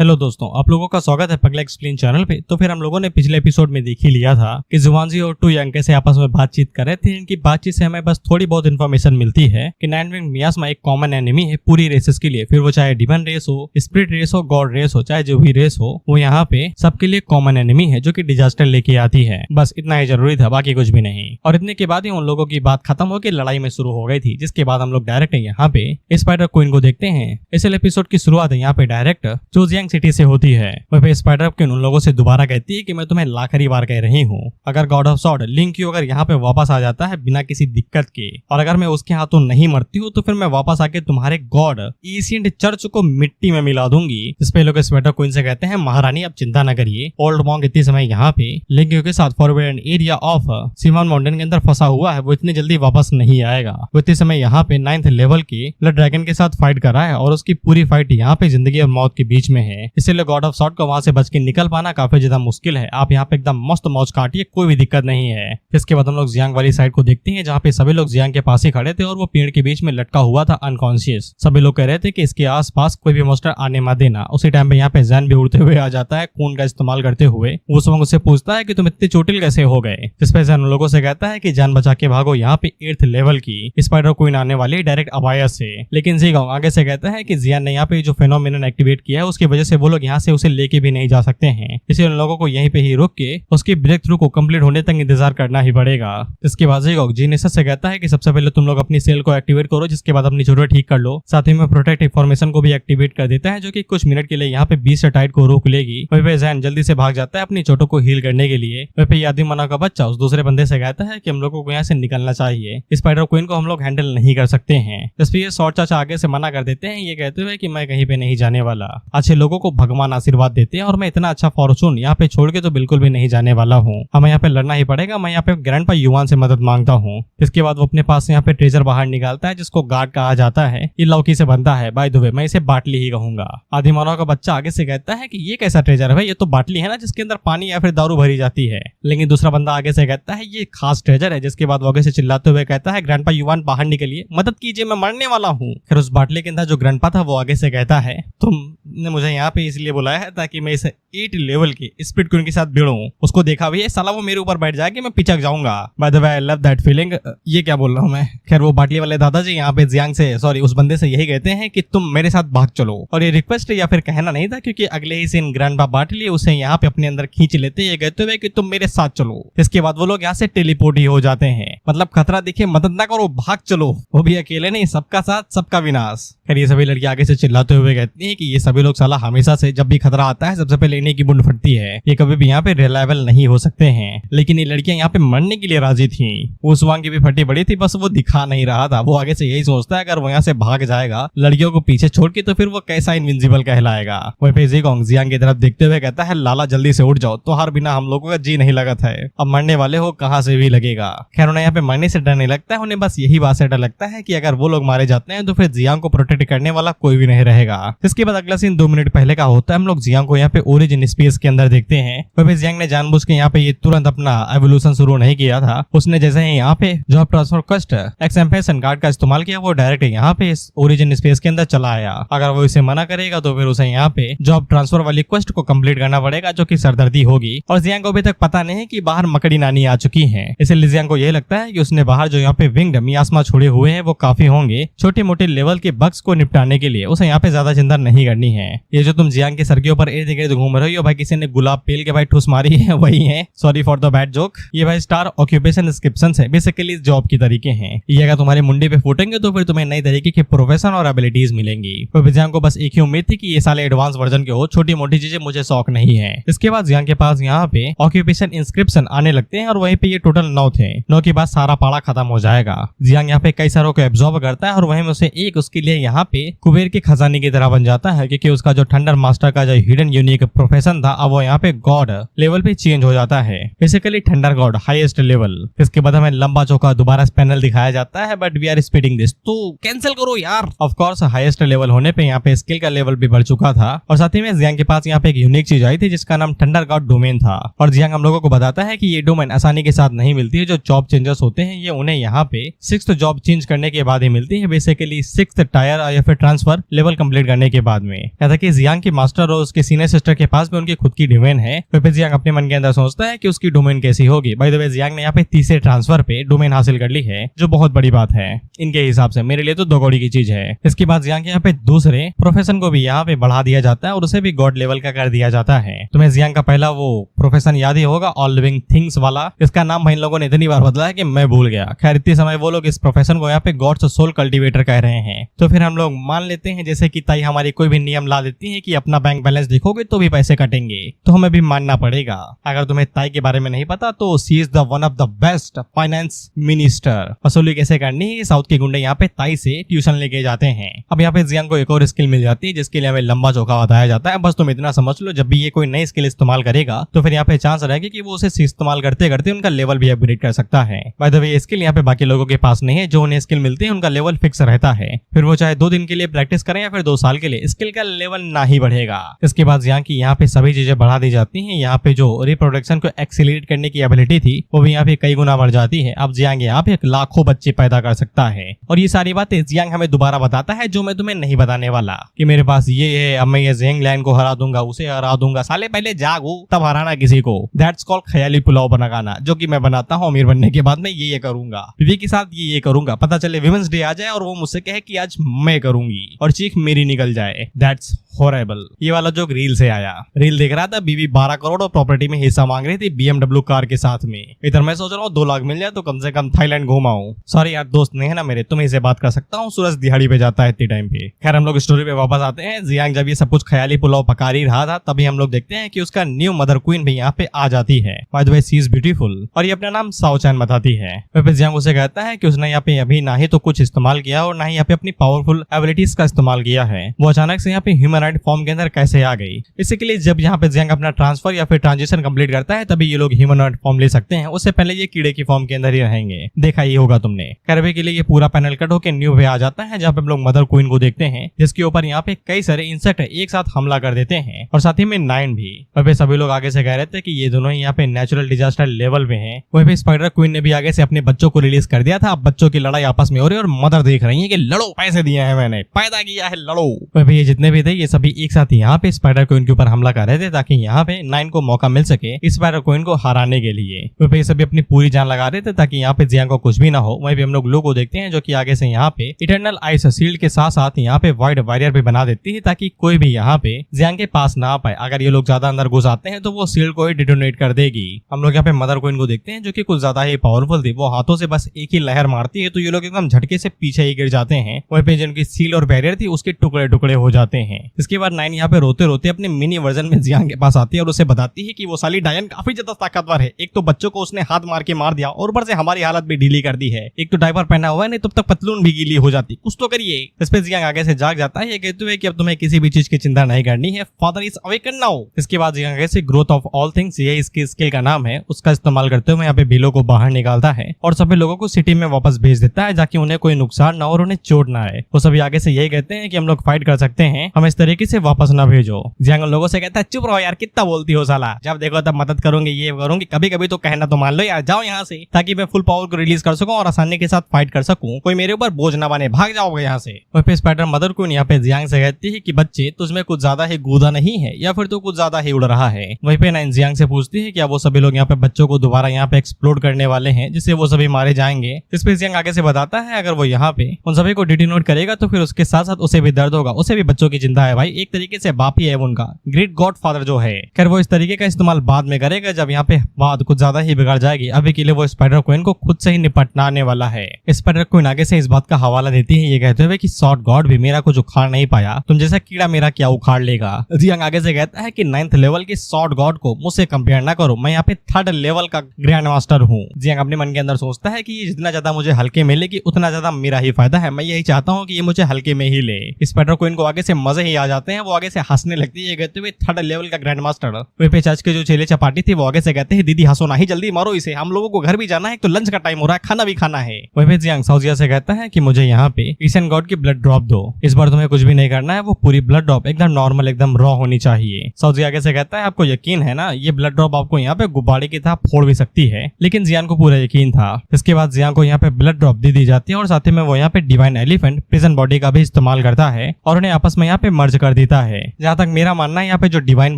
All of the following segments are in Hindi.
हेलो दोस्तों, आप लोगों का स्वागत है पगला एक्सप्लेन चैनल पे। तो फिर हम लोगों ने पिछले एपिसोड में देख ही लिया था कि जुवानजी और टू यंग कैसे आपस में बातचीत कर रहे थे। इनकी बातचीत से हमें बस थोड़ी बहुत इन्फॉर्मेशन मिलती है कि नाइन विंग मियास्मा एक कॉमन एनिमी है पूरी रेसेस के लिए। फिर वो चाहे डिमन रेस हो, स्पिरिट रेस हो, गॉड रेस हो, चाहे जो भी रेस हो, वो यहाँ पे सबके लिए कॉमन एनिमी है जो कि डिजास्टर लेके आती है। बस इतना ही जरूरी था, बाकी कुछ भी नहीं। और इतने के बाद ही उन लोगों की बात खत्म होकर लड़ाई में शुरू हो गई थी, जिसके बाद हम लोग डायरेक्ट यहाँ पे स्पाइडर क्वीन को देखते हैं। इस एपिसोड की शुरुआत यहाँ पे डायरेक्ट जोजियांग सिटी से होती है। वह स्पाइडर क्वीन उन लोगों से दोबारा कहती है कि मैं तुम्हें आखिरी बार कह रही हूँ, अगर गॉड ऑफ सॉर्ड लिंग क्यू अगर यहाँ पे वापस आ जाता है बिना किसी दिक्कत के, और अगर मैं उसके हाथों नहीं मरती हूँ, तो फिर मैं वापस आके तुम्हारे गॉड एशियंट चर्च को मिट्टी में मिला दूंगी। इस पे लोग स्पाइडर क्वीन से कहते हैं, महारानी आप चिंता न करिए, ओल्ड मॉन्ग इतने समय यहाँ पे लिंग क्यू के साथ फॉरवर्ड एरिया ऑफ सिमन माउंटेन के अंदर फंसा हुआ है, वो इतनी जल्दी वापस नहीं आएगा। वो इतने समय यहाँ पे 9th लेवल के ब्लड ड्रैगन के साथ फाइट कर रहा है और उसकी पूरी फाइट यहाँ पे जिंदगी और मौत के बीच में है। इसीलिए गॉड ऑफ सॉर्ड को वहां से बच के निकल पाना काफी ज्यादा मुश्किल है। आप यहाँ पे एकदम मस्त मौज काटिए, कोई भी दिक्कत नहीं है। इसके बाद हम लोग जियांग वाली साइड को देखते हैं, जहाँ पे सभी लोग जियांग के पास ही खड़े थे और वो पेड़ के बीच में लटका हुआ था अनकॉन्शियस। सभी लोग कह रहे थे कि इसके आसपास कोई भी मॉन्स्टर आने मत देना। उसी टाइम पे यहाँ पे जैन भी उड़ते हुए आ जाता है खून का इस्तेमाल करते हुए। वो सब उससे पूछता है कि तुम इतने चोटिल कैसे हो गए, जिसपे जैन लोगों से कहता है कि जान बचा के भागो, यहाँ पे 8th लेवल की स्पाइडर क्वीन आने वाली डायरेक्ट अबाया से। लेकिन जीगांग आगे से कहता है कि जियान ने यहाँ पे जो फेनोमेनन एक्टिवेट किया है उसकी वजह से वो लोग यहाँ से उसे लेके भी नहीं जा सकते हैं, इसलिए उन लोगों को यहीं पे ही रुक के उसकी ब्रेक थ्रू को कंप्लीट होने तक इंतजार करना ही पड़ेगा। इसके बाद जीगांग जीनेसस से कहता है कि सबसे पहले तुम लोग अपनी सेल को एक्टिवेट करो, जिसके बाद अपनी जरूरत ठीक कर लो। साथ ही में प्रोटेक्ट फॉर्मेशन को भी एक्टिवेट कर देता है, जो कि कुछ मिनट के लिए यहाँ पे बीच से टाइट को रोक लेगी। वहीं पे जैन जल्दी से भाग जाता है अपनी चोटों को हील करने के लिए। वहीं पे यादी मना का बच्चा उस दूसरे बंदे से कहता है कि हम लोगों को यहाँ से निकलना चाहिए, स्पाइडर क्वीन को हम लोग हैंडल नहीं कर सकते हैं। इस पे ये शॉर्ट चाचा आगे से मना कर देते हैं, ये कहते हुए कि मैं कहीं पे नहीं जाने वाला, अच्छे लोगों को भगवान आशीर्वाद देते हैं और मैं इतना अच्छा फॉर्चून यहाँ पे छोड़ के तो बिल्कुल भी नहीं जाने वाला हूँ। हमें यहाँ पे लड़ना ही पड़ेगा। मैं यहाँ पे ग्रैंडपा युवान से मदद मांगता हूँ। इसके बाद वो अपने पास यहाँ पे ट्रेजर बाहर निकालता है, जिसको गार्ड कहा जाता है। ये लौकी से बनता है, बाय द वे मैं इसे बाटली ही कहूंगा। आदि मानव का बच्चा आगे से कहता है कि ये कैसा ट्रेजर है भाई, ये तो बाटली है ना जिसके अंदर पानी या फिर दारू भरी जाती है। लेकिन दूसरा बंदा आगे से कहता है ये खास ट्रेजर है। जिसके बाद वो आगे से चिल्लाते हुए कहता है, ग्रैंडपा युवान बाहर निकलिए, मदद कीजिए, मैं मरने वाला हूँ। फिर उस बाटली के अंदर जो ग्रैंडपा था वो आगे से कहता है, तुमने मुझे यहाँ पे इसलिए बुलाया है ताकि मैं इसे 8 लेवल के स्पिरिट क्वीन के साथ भिड़ूं। उसको देखा भी है साला, वो मेरे ऊपर बैठ जाए कि मैं पिचक जाऊंगा। By the way I love that feeling. ये क्या बोल रहा हूँ मैं। खैर वो बाटली वाले दादाजी यहाँ पे जियांग से उस बंदे से यही कहते हैं कि तुम मेरे साथ भाग चलो। और ये रिक्वेस्ट या फिर कहना नहीं था, क्योंकि अगले ही सीन ग्रैंडपा बाटली उसे यहाँ पे अपने अंदर खींच लेते, ये कहते हुए कि तुम मेरे साथ चलो। इसके बाद वो लोग यहाँ से टेलीपोर्ट ही हो जाते हैं। मतलब खतरा दिखे मदद ना करो, भाग चलो। वो भी अकेले नहीं, सबका साथ सबका विनाश। खैर ये सभी लड़की आगे से चिल्लाते हुए कहती है कि ये सभी लोग साला हमेशा से जब भी खतरा आता है सबसे पहले इन्हीं की बुंड फटती है, ये कभी भी यहाँ पे रिलायबल नहीं हो सकते हैं। लेकिन ये लड़कियां यहाँ पे मरने के लिए राजी थी। वो सुवांग की भी फटी बड़ी थी, बस वो दिखा नहीं रहा था। वो आगे से यही सोचता है अगर वो यहाँ से भाग जाएगा लड़कियों को पीछे छोड़ के, तो फिर वो कैसा इनविंसिबल कहलाएगा। वही पे जीगांग जियांग की तरफ देखते हुए कहता है, लाला जल्दी से उठ जाओ, तो हर बिना हम लोगों का जी नहीं लगता है, अब मरने वाले हो कहाँ से भी लगेगा। खैर उन्हें यहाँ पे मरने से डर नहीं लगता है, उन्हें बस यही बात से डर लगता है कि अगर वो लोग मारे जाते हैं तो फिर जियांग को प्रोटेक्ट करने वाला कोई भी नहीं रहेगा। इसके बाद अगला सीन 2 मिनट पहले का होता है। हम लोग जियांग को यहाँ पे ओरिजिन स्पेस के अंदर देखते हैं। वही जियांग ने जानबूझ के यहाँ पे ये तुरंत अपना एवोल्यूशन शुरू नहीं किया था। उसने जैसे ही यहाँ पे जॉब ट्रांसफर क्वेस्ट एक्सएम्पेशन कार्ड का इस्तेमाल किया, वो डायरेक्ट यहाँ पे इस ओरिजिन स्पेस के अंदर चला आया। अगर वो इसे मना करेगा तो फिर उसे यहाँ पे जॉब ट्रांसफर वाली क्वेस्ट को कंप्लीट करना पड़ेगा, जो कि सरदर्दी होगी। और जियांग को अभी तक पता नहीं है कि बाहर मकड़ी नानी आ चुकी है। इसलिए जियांग को यही लगता है कि उसने बाहर जो यहाँ पे विंग्ड मियास्मा छोड़े हुए हैं वो काफी होंगे छोटे मोटे लेवल के बग्स को निपटाने के लिए। उसे यहाँ पे ज्यादा चिंता नहीं करनी है। ये जो तुम जियांग के सर के ऊपर इर्द गिर्द घूम रहे हो भाई, किसी ने गुलाब पेल के भाई ठूस मारी है, वही है। Sorry for the bad joke. ये भाई स्टार ऑक्यूपेशन डिस्क्रिप्शन है, बेसिकली जॉब की तरीके हैं। ये अगर तुम्हारे मुंडे पे फूटेंगे तो फिर तुम्हें नई तरीके के प्रोफेशन और एबिलिटीज मिलेंगी। तो जियांग को बस एक ही उम्मीद थी कि ये साले एडवांस वर्जन के हो, छोटी मोटी चीजें मुझे शौक नहीं है। इसके बाद जियांग के पास यहाँ पे ऑक्यूपेशन इंस्क्रिप्शन आने लगते हैं और वहीं पे ये टोटल 9 थे। 9 के बाद सारा पाड़ा खत्म हो जाएगा। जियांग यहाँ पे कई सारों को एब्जॉर्ब करता है और वहीं में उसे उसके लिए यहाँ पे कुबेर के खजाने की तरह बन जाता है, क्योंकि उसका जो थंडर मास्टर का जो हिडन यूनिक प्रोफेशन था अब वो यहाँ पे गॉड लेवल पे चेंज हो जाता है, basically thunder God highest level. इसके बाद हमें लंबा चौका दोबारा पैनल दिखाया जाता है, but we are speeding this, तो कैंसिल करो यार। ऑफ कोर्स हाईएस्ट लेवल होने पे यहाँ पे स्किल का लेवल भी बढ़ चुका था, और साथ ही में जियांग के पास यहाँ पे एक यूनिक चीज आई थी जिसका नाम थंडर गॉड डोमेन था। और जियांग हम लोगों को बताता है कि ये डोमेन आसानी के साथ नहीं मिलती है, जो जॉब चेंजर्स होते हैं ये उन्हें यहाँ पे 6th जॉब चेंज करने के बाद ही मिलती है, बेसिकली 6th टायर या फिर ट्रांसफर लेवल कंप्लीट करने के बाद में। कहता कि जियांग की मास्टर और उसके सीनियर सिस्टर के पास भी उनकी खुद की डोमेन है, तो फिर जियांग अपने मन के अंदर सोचता है कि उसकी डोमेन कैसी होगी। बाय द वे जियांग ने यहाँ पे 30 ट्रांसफर पे डोमेन हासिल कर ली है, जो बहुत बड़ी बात है इनके हिसाब से, मेरे लिए तो 2 कौड़ी की चीज है। इसके बाद जियांग के यहाँ पे दूसरे प्रोफेशन को भी यहाँ पे बढ़ा दिया जाता है और उसे भी गॉड लेवल का कर दिया जाता है। तुम्हें जियांग का पहला वो प्रोफेशन याद ही होगा, ऑल लिविंग थिंग्स वाला। इसका नाम इन लोगों ने इतनी बार बदला है कि मैं भूल गया। खैर इतने समय वो लोग इस प्रोफेशन को यहाँ पे गॉड्स सोल कल्टीवेटर कह रहे हैं। तो फिर हम लोग मान लेते हैं जैसे कि ताई हमारी कोई भी नियम ला देती है कि अपना बैंक बैलेंस देखोगे तो भी पैसे कटेंगे, तो हमें भी मानना पड़ेगा। अगर तुम्हें ताई के बारे में नहीं पता तो she is the one of the best finance minister. वसूली कैसे करनी है साउथ के गुंडे यहाँ पे ताई से ट्यूशन लेके जाते हैं। अब यहाँ पे जियांग को एक और स्किल मिल जाती है जिसके लिए हमें लंबा चौका बताया जाता है। बस तुम इतना समझ लो जब भी ये कोई नई स्किल इस्तेमाल करेगा तो फिर यहाँ पे चांस रहेगा कि वो उसे इस्तेमाल करते करते उनका लेवल भी अपग्रेड कर सकता है। बाय द वे स्किल यहाँ पे बाकी लोगों के पास नहीं है, जो उन्हें स्किल मिलती है उनका लेवल फिक्स रहता है, फिर वो चाहे 2 दिन के लिए प्रैक्टिस करें या फिर 2 साल के लिए, स्किल का लेवल ना ही बढ़ेगा। इसके बाद जियांग की यहाँ पे सभी चीजें बढ़ा दी जाती है। यहाँ पे जो रिप्रोडक्शन को एक्सीलरेट करने की एबिलिटी थी वो भी यहाँ पे कई गुना बढ़ जाती है। अब जियांग यहाँ पे लाखों बच्चे पैदा कर सकता है, और ये सारी बातें जियांग हमें दोबारा बताता है जो मैं तुम्हें नहीं बताने वाला, कि मेरे पास ये है, अब मैं ये ज़ेंग लैन को हरा दूंगा, उसे हरा दूंगा। साले पहले जागो तब हराना किसी को। दैट्स कॉल्ड ख्याली पुलाव बनाना, जो कि मैं बनाता हूँ अमीर बनने के बाद में ये करूंगा, बीवी के साथ ये करूंगा, पता चले विमेंस डे आ जाए और वो मुझसे कहे कि आज मैं करूंगी और चीख मेरी निकल जाए। That's horrible. ये वाला जोक रील से आया। रील देख रहा था, बीवी 12 करोड़ और प्रॉपर्टी में हिस्सा मांग रही थी BMW कार के साथ में। इधर मैं सोच रहा हूँ 2 लाख मिल जाए तो कम से कम थाईलैंड घुमाऊं। सॉरी यार दोस्त नहीं है ना मेरे, तुम्हें इसे बात कर सकता हूँ, सूरज दिहाड़ी पे जाता है इतने टाइम पे। खैर हम लोग स्टोरी पे वापस आते हैं। जियांग जब ये सब कुछ ख्याली पुलाव पका ही रहा था तभी हम लोग देखते हैं कि उसका न्यू मदर क्वीन भी यहाँ पे आ जाती है। By the way she is beautiful, और ये अपना नाम साओ चैन बताती है। फिर जियांग उसे कहता है कि उसने यहाँ पे अभी ना ही तो कुछ इस्तेमाल किया और ना ही यहाँ पे अपनी पावरफुल एबिलिटीज का इस्तेमाल किया है। वो अचानक से यहाँ पे ह्यूमनॉइड फॉर्म के अंदर कैसे आ गई। बेसिकली जब यहाँ पे जियांग अपना ट्रांसफर या फिर ट्रांजिशन कंप्लीट करता है तभी ये लोग ह्यूमनॉइड फॉर्म ले सकते हैं, उससे पहले ये कीड़े की फॉर्म के अंदर ही रहेंगे। देखा ही होगा तुमने। करवे के लिए ये पूरा पैनल कट होकर न्यू पे आ जाता है, जहाँ पे हम लोग मदर क्वीन को देखते हैं जिसके ऊपर यहाँ पे कई सारे इंसेक्ट एक साथ हमला कर देते हैं, और साथ ही में 9 भी। वहीं पे सभी लोग आगे से कह रहे थे कि ये दोनों ही यहाँ पे नेचुरल डिजास्टर लेवल में हैं। वहीं पे स्पाइडर क्वीन ने भी आगे से अपने बच्चों को रिलीज कर दिया था। अब बच्चों की लड़ाई आपस में हो रही है और मदर देख रही है कि लड़ो, पैसे दिए हैं मैंने, पैदा किया है, लड़ो। वहीं पे ये जितने भी थे ये सभी एक साथ यहाँ पे स्पाइडर क्वीन के ऊपर हमला कर रहे थे ताकि यहाँ पे 9 को मौका मिल सके स्पाइडर क्वीन को हराने के लिए। वहीं पे ये सभी अपनी पूरी जान लगा रहे थे ताकि यहाँ पे जियांग को कुछ भी ना हो। वहीं पे हम लोग लो को देखते हैं जो कि आगे से यहाँ पे इटर्नल आइस शील्ड के साथ साथ यहाँ पे वाइड वॉरियर भी बना देती है ताकि कोई भी यहाँ पे जियांग के पास ना आ पाए। अगर ये लोग ज्यादा अंदर घुस आते हैं तो वो शील्ड को ही डिटोनेट कर देगी। हम लोग यहाँ पे मदर क्वीन को देखते हैं जो कि कुछ ज्यादा ही पावरफुल थी। वो हाथों से बस एक ही लहर मारती है तो ये लोग एकदम झटके से पीछे ही गिर जाते हैं। वहीं पे जिनकी शील्ड और बैरियर थी उसके टुकड़े टुकड़े हो जाते हैं। इसके बाद 9 यहाँ पे रोते रोते अपने मिनी वर्जन में जियांग के पास आती है और उसे बताती है कि वो साली डायन काफी ज्यादा ताकतवर है। एक तो बच्चों को उसने हाथ मार के मार दिया और ऊपर से हमारी हालत भी ढीली कर दी है। एक तो डायपर पहना हुआ है, नहीं तब तक पतलून भी गीली हो जाती, कुछ तो करिए। इस पे जियांग आगे से जाग जाता है ये कहते हुए कि अब तुम्हें किसी भी चीज की चिंता नहीं करनी है, फादर इज अवेकन नाउ। इसके बाद जियांग आगे से ग्रोथ ऑफ ऑल थिंग्स, ये इसकी स्किल का नाम है, उसका इस्तेमाल करते हुए यहाँ पे बिलो को बाहर निकालता है और सभी लोगों को सिटी में वापस भेज देता है ताकि उन्हें कोई नुकसान ना और उन्हें चोट ना आए। वो सभी आगे से यही कहते हैं कि हम लोग फाइट कर सकते हैं, हम इस तरीके से वापस ना भेजो। जियांग लोगों से कहता है चुप रहो यार, कितना बोलती हो साला, जब देखो तब मदद करूंगी, ये करूंगी, कभी कभी तो कहना तो मान लो यार, जाओ यहाँ से ताकि मैं फुल पावर को रिलीज कर सकूं और आसानी के साथ फाइट कर सकूं, कोई मेरे ऊपर बोझ ना बने, भाग जाओगे यहाँ से। और फिर स्पाइडर मदर क्वीन यहाँ पे जियांग से कहती है कि बच्चे तुझमें कुछ ज्यादा ही गूदा नहीं है या फिर तो कुछ ज्यादा ही उड़ रहा है। वहीं पे 9 जियांग से पूछती है कि वो सभी लोग यहाँ पे बच्चों को दोबारा यहाँ पे एक्सप्लोड करने वाले हैं जिससे वो सभी मारे जाएंगे। इस पे जियांग आगे से बताता है अगर वो यहाँ पे उन सभी को डिटोनेट करेगा तो फिर उसके साथ साथ उसे भी दर्द होगा, उसे भी बच्चों की चिंता है। भाई एक तरीके से बाप ही है उनका, ग्रेट गॉड फादर जो है। खैर वो इस तरीके का इस्तेमाल बाद में करेगा जब यहाँ पे बात कुछ ज्यादा ही बिगड़ जाएगी। अभी के लिए वो स्पाइडर क्वीन को खुद से ही निपटने वाला है। स्पाइडर क्वीन आगे से इस बात का हवाला देती है ये कहते हुए कि सॉर्ड गॉड भी मेरा कुछ उखाड़ नहीं पाया, तुम जैसा कीड़ा मेरा क्या उखाड़ लेगा। जियांग आगे से कहता है कि 9th लेवल के सॉर्ड गॉड को मुझसे कंपेयर ना करो, मैं यहाँ पे 3rd लेवल का ग्रैंड मास्टर हूँ। जियांग अपने मन के अंदर सोचता है कि ये जितना ज्यादा मुझे हल्के में लेगी उतना ज्यादा मेरा ही फायदा है, मैं यही चाहता हूँ कि ये मुझे हल्के में ही ले। स्पाइडर क्वीन को आगे से मजे ही आ जाते हैं, वो आगे से हंसने लगती है कहते हुए 3rd लेवल का ग्रैंड मास्टर। वहीं पे चर्च के जो चेले चपाटी थे वो आगे से कहते हैं दीदी हंसो नहीं, जल्दी मारो इसे, हम लोगों को घर भी जाना है, तो लंच का टाइम हो रहा है, खाना भी खाना है। वहीं पे जियांग साउजिया से कहता है कि मुझे यहाँ पे ईशन गॉड की ब्लड ड्रॉप दो, इस बार तुम्हें कुछ भी नहीं करना है, वो पूरी ब्लड ड्रॉप एकदम नॉर्मल एकदम रॉ होनी चाहिए। साउजिया आगे से कहता है आपको यकीन है ना, ये ब्लड ड्रॉप आपको यहाँ पे गुब्बारे की तरह फोड़ भी सकती है। लेकिन जियान को पूरा यकीन था। इसके बाद जियांग को यहाँ पे ब्लड ड्रॉप दे दी जाती है और साथ ही में वो यहाँ पे डिवाइन एलिफेंट प्रिजन बॉडी का भी इस्तेमाल करता है और उन्हें आपस में यहाँ पे मर्ज कर देता है। जहाँ तक मेरा मानना है यहाँ पे जो डिवाइन